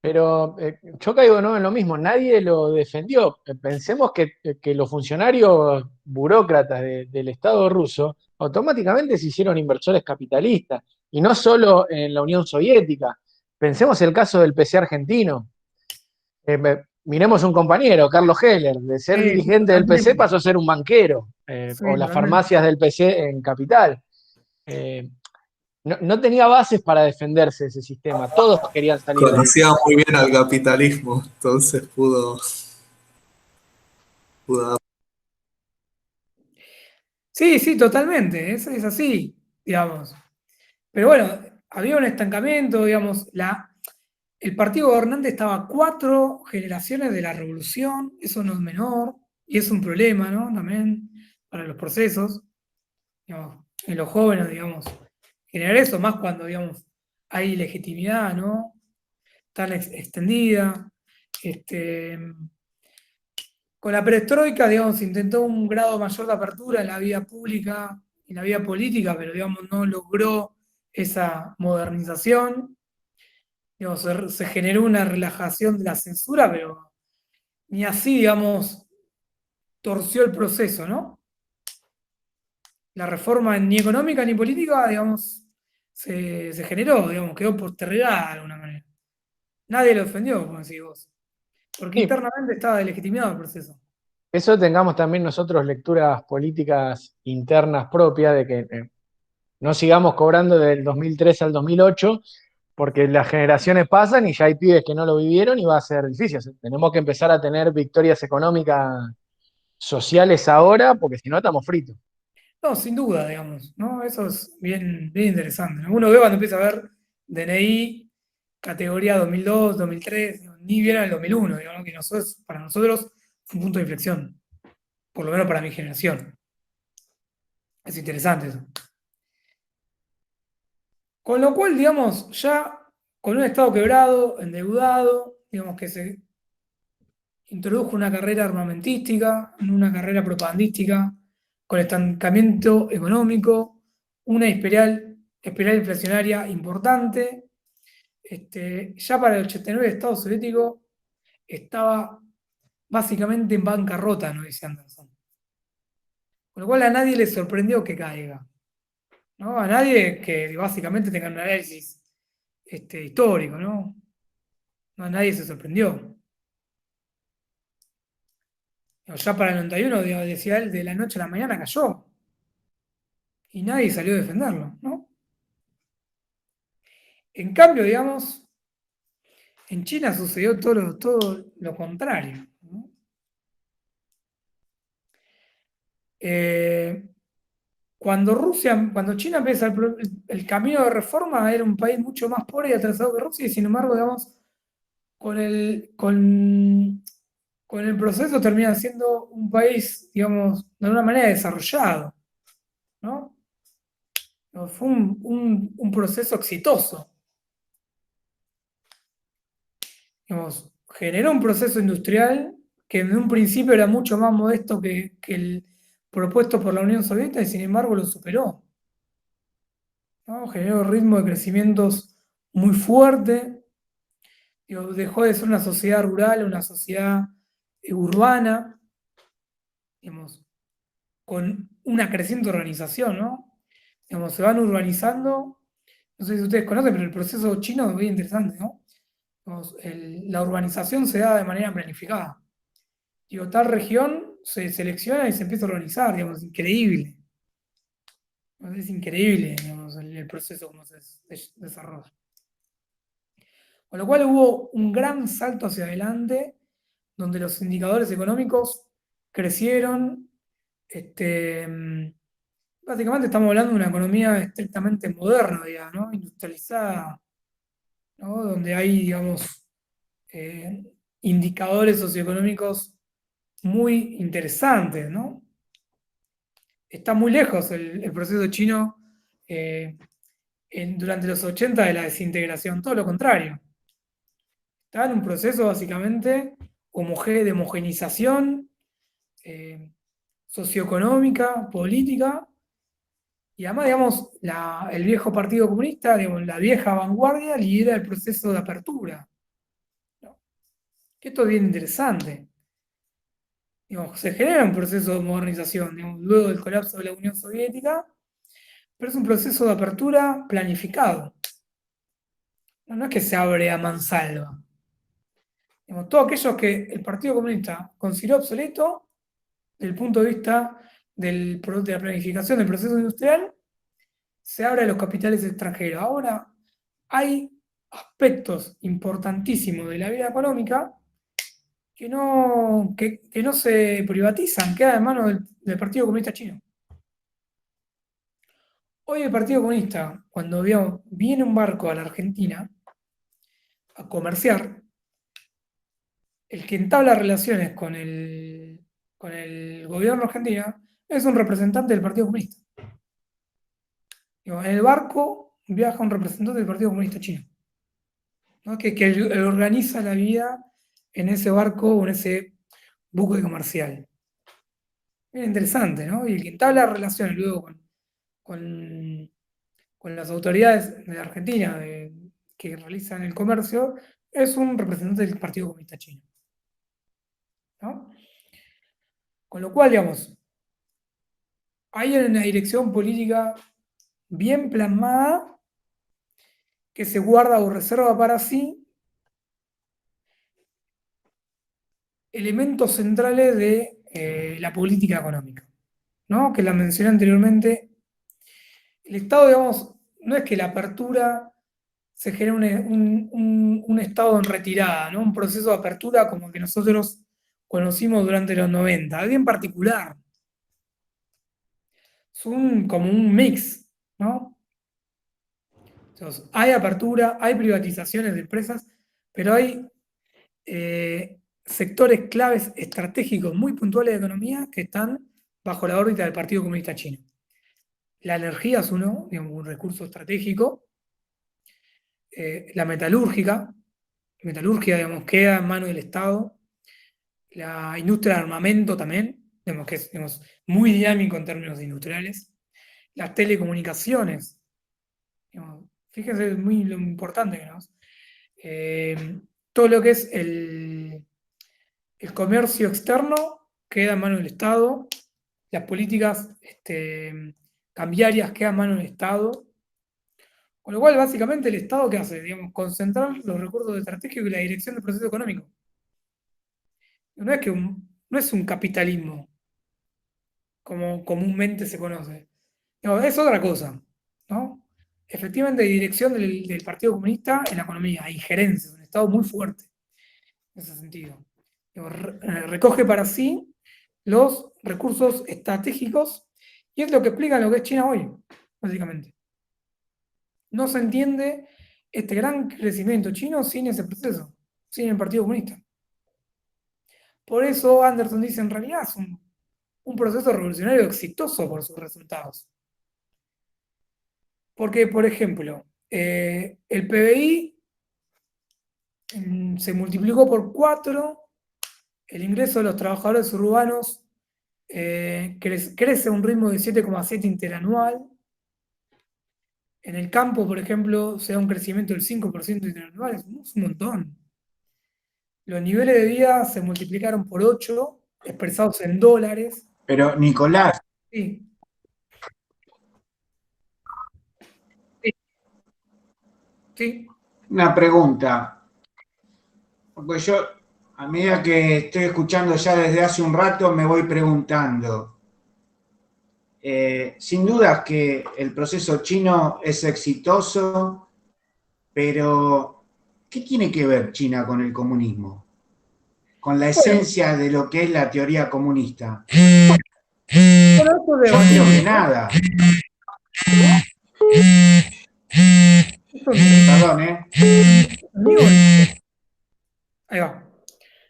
Speaker 2: Pero yo caigo, ¿no?, en lo mismo, nadie lo defendió. Pensemos que los funcionarios burócratas del Estado ruso automáticamente se hicieron inversores capitalistas, y no solo en la Unión Soviética. Pensemos el caso del PC argentino. Miremos un compañero, Carlos Heller, de ser
Speaker 4: Sí,
Speaker 2: dirigente del PC
Speaker 4: totalmente.
Speaker 2: pasó a ser un banquero,
Speaker 4: Sí,
Speaker 2: o las
Speaker 4: totalmente.
Speaker 2: farmacias del PC en Capital. No tenía bases para defenderse ese sistema, todos querían salir de ahí.
Speaker 1: Conocía muy bien al capitalismo, entonces pudo.
Speaker 4: Sí, sí, totalmente. Es así, digamos. Pero bueno, había un estancamiento, digamos, el partido gobernante estaba a 4 generaciones de la revolución, eso no es menor, y es un problema, ¿no? También para los procesos, digamos, en los jóvenes, digamos, generar eso, más cuando, digamos, hay legitimidad, ¿no? Tan extendida. Con la perestroika, digamos, se intentó un grado mayor de apertura en la vida pública y en la vida política, pero, digamos, no logró esa modernización. Digamos, se generó una relajación de la censura, pero ni así, digamos, torció el proceso, ¿no? La reforma ni económica ni política, digamos, se generó, digamos, quedó postergada de alguna manera. Nadie lo defendió, como decís vos, porque
Speaker 2: Sí,
Speaker 4: internamente estaba delegitimado el proceso.
Speaker 2: eso tengamos también nosotros lecturas políticas internas propias, de que no sigamos cobrando del 2003 al 2008, porque las generaciones pasan y ya hay pibes que no lo vivieron y va a ser difícil. O sea, tenemos que empezar a tener victorias económicas sociales ahora, porque si no estamos fritos.
Speaker 4: No, sin duda, digamos, ¿no? Eso es bien, bien interesante, ¿no? Uno ve cuando empieza a ver DNI, categoría 2002, 2003, ni bien el 2001, digamos, que para nosotros fue un punto de inflexión, por lo menos para mi generación. Es interesante eso. Con lo cual, digamos, ya con un Estado quebrado, endeudado, digamos que se introdujo una carrera armamentística, una carrera propagandística, con estancamiento económico, una espiral inflacionaria importante. Ya para el 89 el Estado soviético estaba básicamente en bancarrota, nos dice Anderson. Con lo cual a nadie le sorprendió que caiga, ¿no? A nadie que básicamente tenga un análisis histórico, ¿no? No, a nadie se sorprendió. Ya para el 91, decía él, de la noche a la mañana cayó. Y nadie salió a defenderlo, ¿no? En cambio, digamos, en China sucedió todo lo contrario, ¿no? Cuando China empieza el camino de reforma, era un país mucho más pobre y atrasado que Rusia, y sin embargo, digamos, con el proceso termina siendo un país, digamos, de alguna manera desarrollado, ¿no? Fue un proceso exitoso. Digamos, generó un proceso industrial que en un principio era mucho más modesto que el propuesto por la Unión Soviética y sin embargo lo superó, ¿no? Generó ritmo de crecimientos muy fuerte, digo, dejó de ser una sociedad rural a una sociedad urbana, digamos. con una creciente urbanización, ¿no? Digamos, se van urbanizando. No sé si ustedes conocen, pero el proceso chino es muy interesante, ¿no? Digamos, la urbanización se da de manera planificada. Digo, tal región se selecciona y se empieza a urbanizar, digamos, increíble. Es increíble, digamos, el proceso como se desarrolla. Con lo cual hubo un gran salto hacia adelante, donde los indicadores económicos crecieron. Básicamente estamos hablando de una economía estrictamente moderna, digamos, ¿no? Industrializada, ¿no? Donde hay, digamos, indicadores socioeconómicos muy interesantes, ¿no? Está muy lejos el proceso chino durante los 80 de la desintegración, todo lo contrario. Está en un proceso básicamente de homogenización socioeconómica, política, y además, digamos, el viejo Partido Comunista, digamos, la vieja vanguardia, lidera el proceso de apertura, ¿no? Que esto es bien interesante. Digamos, se genera un proceso de modernización, digamos, luego del colapso de la Unión Soviética, pero es un proceso de apertura planificado. No es que se abre a mansalva. Digamos, todo aquello que el Partido Comunista consideró obsoleto desde el punto de vista de la planificación del proceso industrial, se abre a los capitales extranjeros. Ahora hay aspectos importantísimos de la vida económica que no se privatizan, quedan en manos del Partido Comunista Chino. Hoy el Partido Comunista, cuando viene un barco a la Argentina a comerciar, el que entabla relaciones con el gobierno argentino es un representante del Partido Comunista. En el barco viaja un representante del Partido Comunista Chino, ¿no? que organiza la vida en ese barco o en ese buque comercial. Es interesante, ¿no? Y el que entabla relaciones luego con las autoridades de la Argentina que realizan el comercio es un representante del Partido Comunista Chino, ¿no? Con lo cual, digamos, hay una dirección política bien plasmada que se guarda o reserva para sí elementos centrales de la política económica, ¿no? Que la mencioné anteriormente. El Estado, digamos, no es que la apertura se genere un Estado en retirada, ¿no? Un proceso de apertura como el que nosotros conocimos durante los 90, es bien particular. Es como un mix, ¿no? Entonces, hay apertura, hay privatizaciones de empresas, pero hay sectores claves estratégicos muy puntuales de economía que están bajo la órbita del Partido Comunista Chino. La energía es uno, digamos, un recurso estratégico. La metalúrgica, digamos, queda en manos del Estado. La industria de armamento también, digamos, que es, digamos, muy dinámico en términos industriales. Las telecomunicaciones, digamos, fíjense, es muy lo importante que nos. Todo lo que es el comercio externo queda en manos del Estado. Las políticas cambiarias quedan en manos del Estado. Con lo cual, básicamente, el Estado, ¿qué hace? Digamos, concentrar los recursos estratégicos y la dirección del proceso económico. No es un capitalismo, como comúnmente se conoce. No, es otra cosa, ¿no? Efectivamente, hay dirección del Partido Comunista en la economía, hay injerencia, un Estado muy fuerte en ese sentido. Recoge para sí los recursos estratégicos y es lo que explica lo que es China hoy, básicamente. No se entiende este gran crecimiento chino sin ese proceso, sin el Partido Comunista. Por eso Anderson dice, en realidad es un proceso revolucionario exitoso por sus resultados. Porque, por ejemplo, el PBI se multiplicó por 4, el ingreso de los trabajadores urbanos crece a un ritmo de 7,7 interanual. En el campo, por ejemplo, se da un crecimiento del 5% interanual, es un montón. Los niveles de vida se multiplicaron por 8, expresados en dólares.
Speaker 3: Pero, Nicolás,
Speaker 4: Sí. Sí.
Speaker 3: Una pregunta, porque yo a medida que estoy escuchando ya desde hace un rato me voy preguntando. Sin duda que el proceso chino es exitoso, pero ¿qué tiene que ver China con el comunismo? Con la
Speaker 4: Bueno,
Speaker 3: esencia de lo que es la teoría comunista.
Speaker 4: bueno, esto es
Speaker 3: Yo creo que
Speaker 4: debatible, ¿no?
Speaker 3: nada.
Speaker 4: Esto es
Speaker 3: Perdón, ¿eh?
Speaker 4: amigo. Ahí va.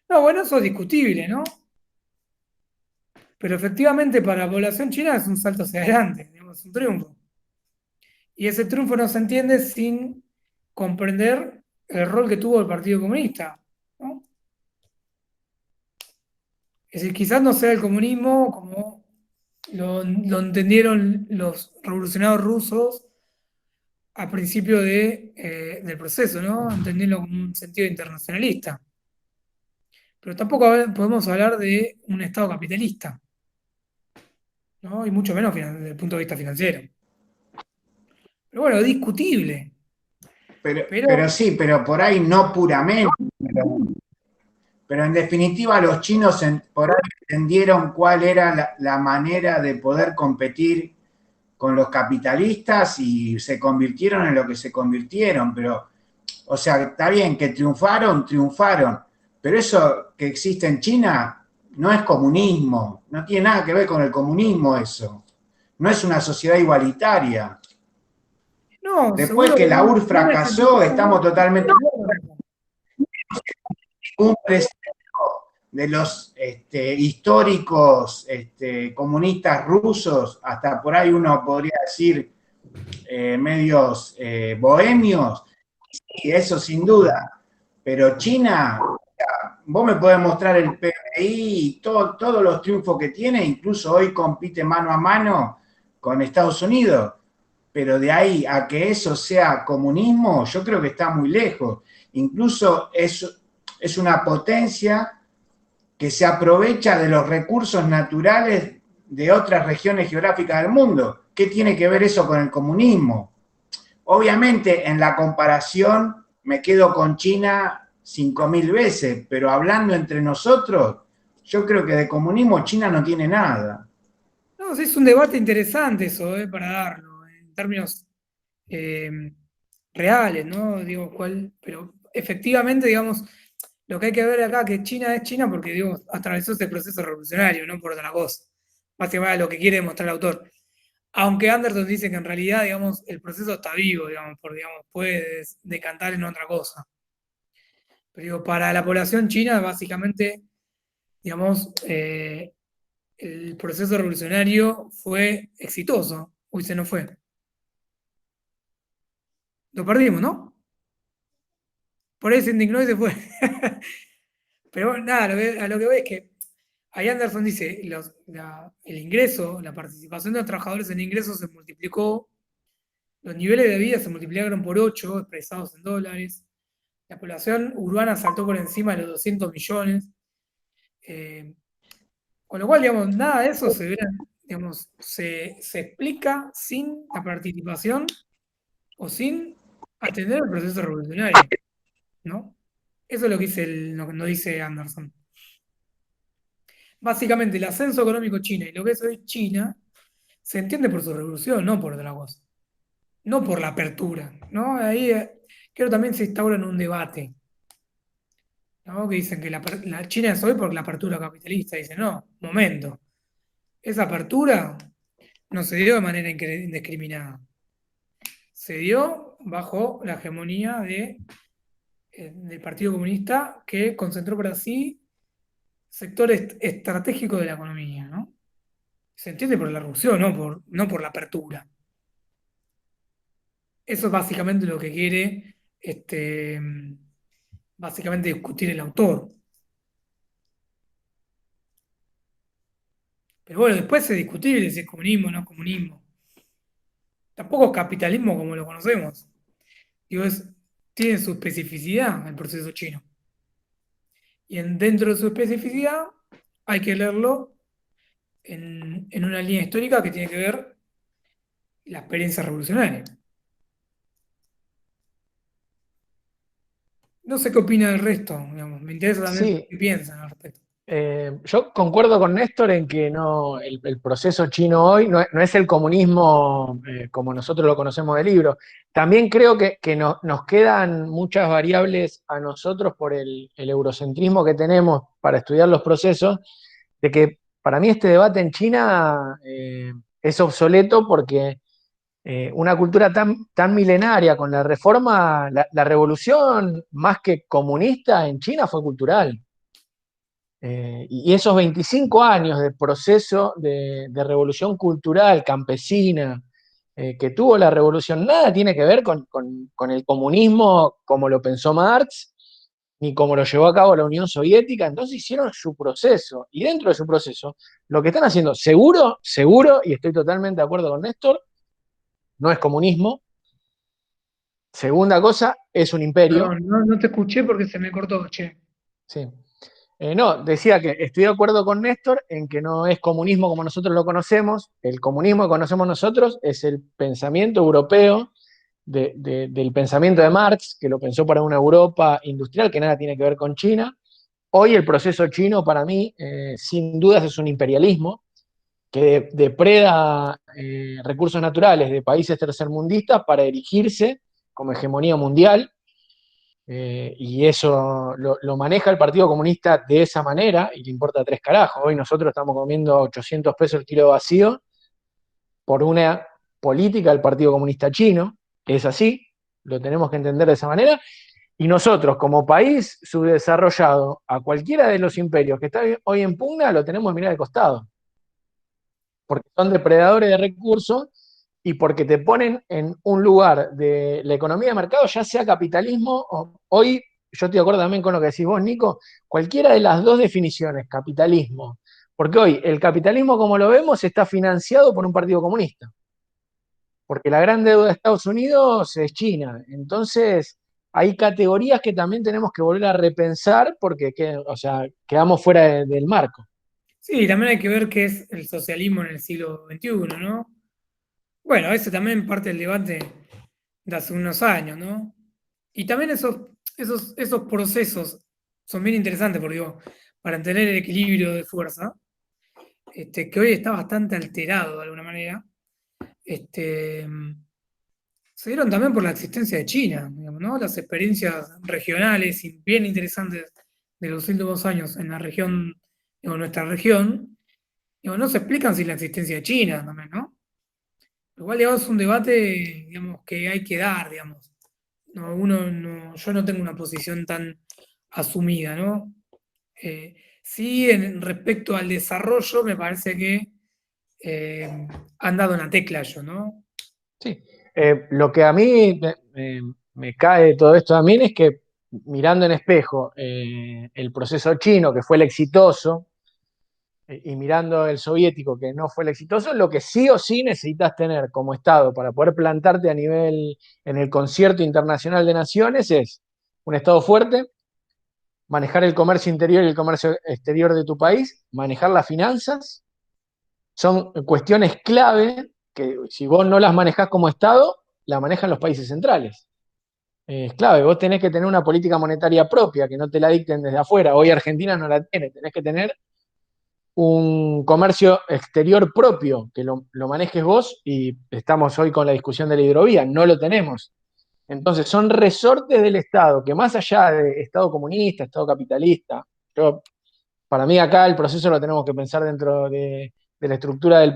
Speaker 4: No, bueno, eso es discutible, ¿no? Pero efectivamente para la población china es un salto hacia adelante, digamos, un triunfo. Y ese triunfo no se entiende sin comprender el rol que tuvo el Partido Comunista, ¿no? Es decir, quizás no sea el comunismo como lo entendieron los revolucionarios rusos a principio del proceso, ¿no? Entendiendo como un sentido internacionalista. Pero tampoco podemos hablar de un Estado capitalista, ¿no? Y mucho menos desde el punto de vista financiero. Pero bueno, es discutible.
Speaker 3: Pero
Speaker 4: Pero
Speaker 3: sí, pero por ahí no puramente. Pero en definitiva los chinos por ahí entendieron cuál era la manera de poder competir con los capitalistas y se convirtieron en lo que se convirtieron. Pero, o sea, está bien que triunfaron, pero eso que existe en China no es comunismo, no tiene nada que ver con el comunismo eso. No es una sociedad igualitaria.
Speaker 4: no,
Speaker 3: Después
Speaker 4: seguro
Speaker 3: que
Speaker 4: que
Speaker 3: la
Speaker 4: no,
Speaker 3: URSS
Speaker 4: no en el sentido
Speaker 3: fracasó, estamos totalmente
Speaker 4: común.
Speaker 3: un de los históricos comunistas rusos, hasta por ahí uno podría decir medios bohemios, y eso sin duda. Pero China, vos me podés mostrar el PBI y todos los triunfos que tiene, incluso hoy compite mano a mano con Estados Unidos, pero de ahí a que eso sea comunismo, yo creo que está muy lejos. Incluso es una potencia que se aprovecha de los recursos naturales de otras regiones geográficas del mundo. ¿Qué tiene que ver eso con el comunismo? Obviamente, en la comparación me quedo con China 5.000 veces, pero hablando entre nosotros, yo creo que de comunismo China no tiene nada.
Speaker 4: No, sí, es un debate interesante eso, para darlo, en términos eh, reales, ¿no? Digo, pero efectivamente, digamos, lo que hay que ver acá que China es China porque, digo, atravesó este proceso revolucionario, no por otra cosa. Básicamente lo que quiere demostrar el autor. Aunque Anderson dice que en realidad, digamos, el proceso está vivo, digamos, porque, digamos, puede decantar en otra cosa. Pero digo, para la población china, básicamente, digamos, el proceso revolucionario fue exitoso. Uy, se nos fue. Lo perdimos, ¿no? Por ahí se indignó y se fue. Pero bueno, nada, a lo que voy es que ahí Anderson dice, el ingreso, la participación de los trabajadores en ingresos se multiplicó, los niveles de vida se multiplicaron por 8 expresados en dólares, la población urbana saltó por encima de los 200 millones, eh, con lo cual, digamos, nada de eso digamos, se explica sin la participación o sin atender el proceso revolucionario, ¿no? Eso es lo que lo que nos dice Anderson. Básicamente, el ascenso económico chino y lo que es hoy China se entiende por su revolución, no por otra cosa, no por la apertura, ¿no? Ahí creo también se instaura en un debate, ¿no? Que dicen que la China es hoy por la apertura capitalista. Dicen, no, momento, esa apertura no se dio de manera indiscriminada, se dio bajo la hegemonía del Partido Comunista que concentró para sí sectores estratégicos de la economía, ¿no? Se entiende por la reducción, no por la apertura. Eso es básicamente lo que quiere básicamente discutir el autor. Pero bueno, después es discutible si es comunismo o no es comunismo. Tampoco es capitalismo como lo conocemos. Digo, tiene su especificidad el proceso chino. Y dentro de su especificidad hay que leerlo en una línea histórica que tiene que ver la experiencia revolucionaria. No sé qué opina del resto, digamos. Me interesa también
Speaker 2: Sí,
Speaker 4: qué piensan al respecto.
Speaker 2: yo concuerdo con Néstor en que no, el proceso chino hoy no es el comunismo como nosotros lo conocemos del libro. También creo que nos quedan muchas variables a nosotros por el eurocentrismo que tenemos para estudiar los procesos, de que para mí este debate en China es obsoleto porque una cultura tan milenaria con la reforma, la revolución más que comunista en China fue cultural. Y esos 25 años de proceso de revolución cultural, campesina, que tuvo la revolución, nada tiene que ver con el comunismo como lo pensó Marx, ni como lo llevó a cabo la Unión Soviética. Entonces hicieron su proceso, y dentro de su proceso, lo que están haciendo, seguro, y estoy totalmente de acuerdo con Néstor, no es comunismo. Segunda cosa, es un imperio.
Speaker 4: Perdón, no te escuché porque se me cortó, che.
Speaker 2: Sí. No, decía que estoy de acuerdo con Néstor en que no es comunismo como nosotros lo conocemos. El comunismo que conocemos nosotros es el pensamiento europeo del pensamiento de Marx, que lo pensó para una Europa industrial que nada tiene que ver con China. Hoy el proceso chino para mí, sin dudas, es un imperialismo que depreda recursos naturales de países tercermundistas para erigirse como hegemonía mundial. Y eso lo maneja el Partido Comunista de esa manera y le importa tres carajos. Hoy nosotros estamos comiendo 800 pesos el kilo vacío por una política del Partido Comunista chino. Es así, lo tenemos que entender de esa manera. Y nosotros, como país subdesarrollado, a cualquiera de los imperios que está hoy en pugna, lo tenemos que mirar de costado. Porque son depredadores de recursos y porque te ponen en un lugar de la economía de mercado, ya sea capitalismo, hoy, yo estoy de acuerdo también con lo que decís vos, Nico, cualquiera de las dos definiciones, capitalismo, porque hoy el capitalismo como lo vemos está financiado por un partido comunista, porque la gran deuda de Estados Unidos es China, entonces hay categorías que también tenemos que volver a repensar porque o sea, quedamos fuera del marco.
Speaker 4: Sí, también hay que ver qué es el socialismo en el siglo XXI, ¿no? Bueno, ese también parte del debate de hace unos años, ¿no? Y también esos procesos son bien interesantes, porque digo, para entender el equilibrio de fuerza, que hoy está bastante alterado de alguna manera, este, se dieron también por la existencia de China, digamos, ¿no? Las experiencias regionales y bien interesantes de los últimos años en la región, en nuestra región, digo, no se explican sin la existencia de China también, ¿no? Igual, digamos, es un debate, digamos, que hay que dar, digamos. No, yo no tengo una posición tan asumida, ¿no? Sí, respecto al desarrollo, me parece que han dado una tecla yo, ¿no?
Speaker 2: Sí. Lo que a mí me cae de todo esto también es que mirando en espejo el proceso chino, que fue el exitoso, y mirando el soviético, que no fue el exitoso, lo que sí o sí necesitas tener como Estado para poder plantarte a nivel en el concierto internacional de naciones es un Estado fuerte, manejar el comercio interior y el comercio exterior de tu país, manejar las finanzas, son cuestiones clave que si vos no las manejás como Estado, las manejan los países centrales. Es clave, vos tenés que tener una política monetaria propia, que no te la dicten desde afuera. Hoy Argentina no la tiene, tenés que tener un comercio exterior propio, que lo manejes vos, y estamos hoy con la discusión de la hidrovía, no lo tenemos. Entonces son resortes del Estado, que más allá de Estado comunista, Estado capitalista, para mí acá el proceso lo tenemos que pensar dentro de la estructura del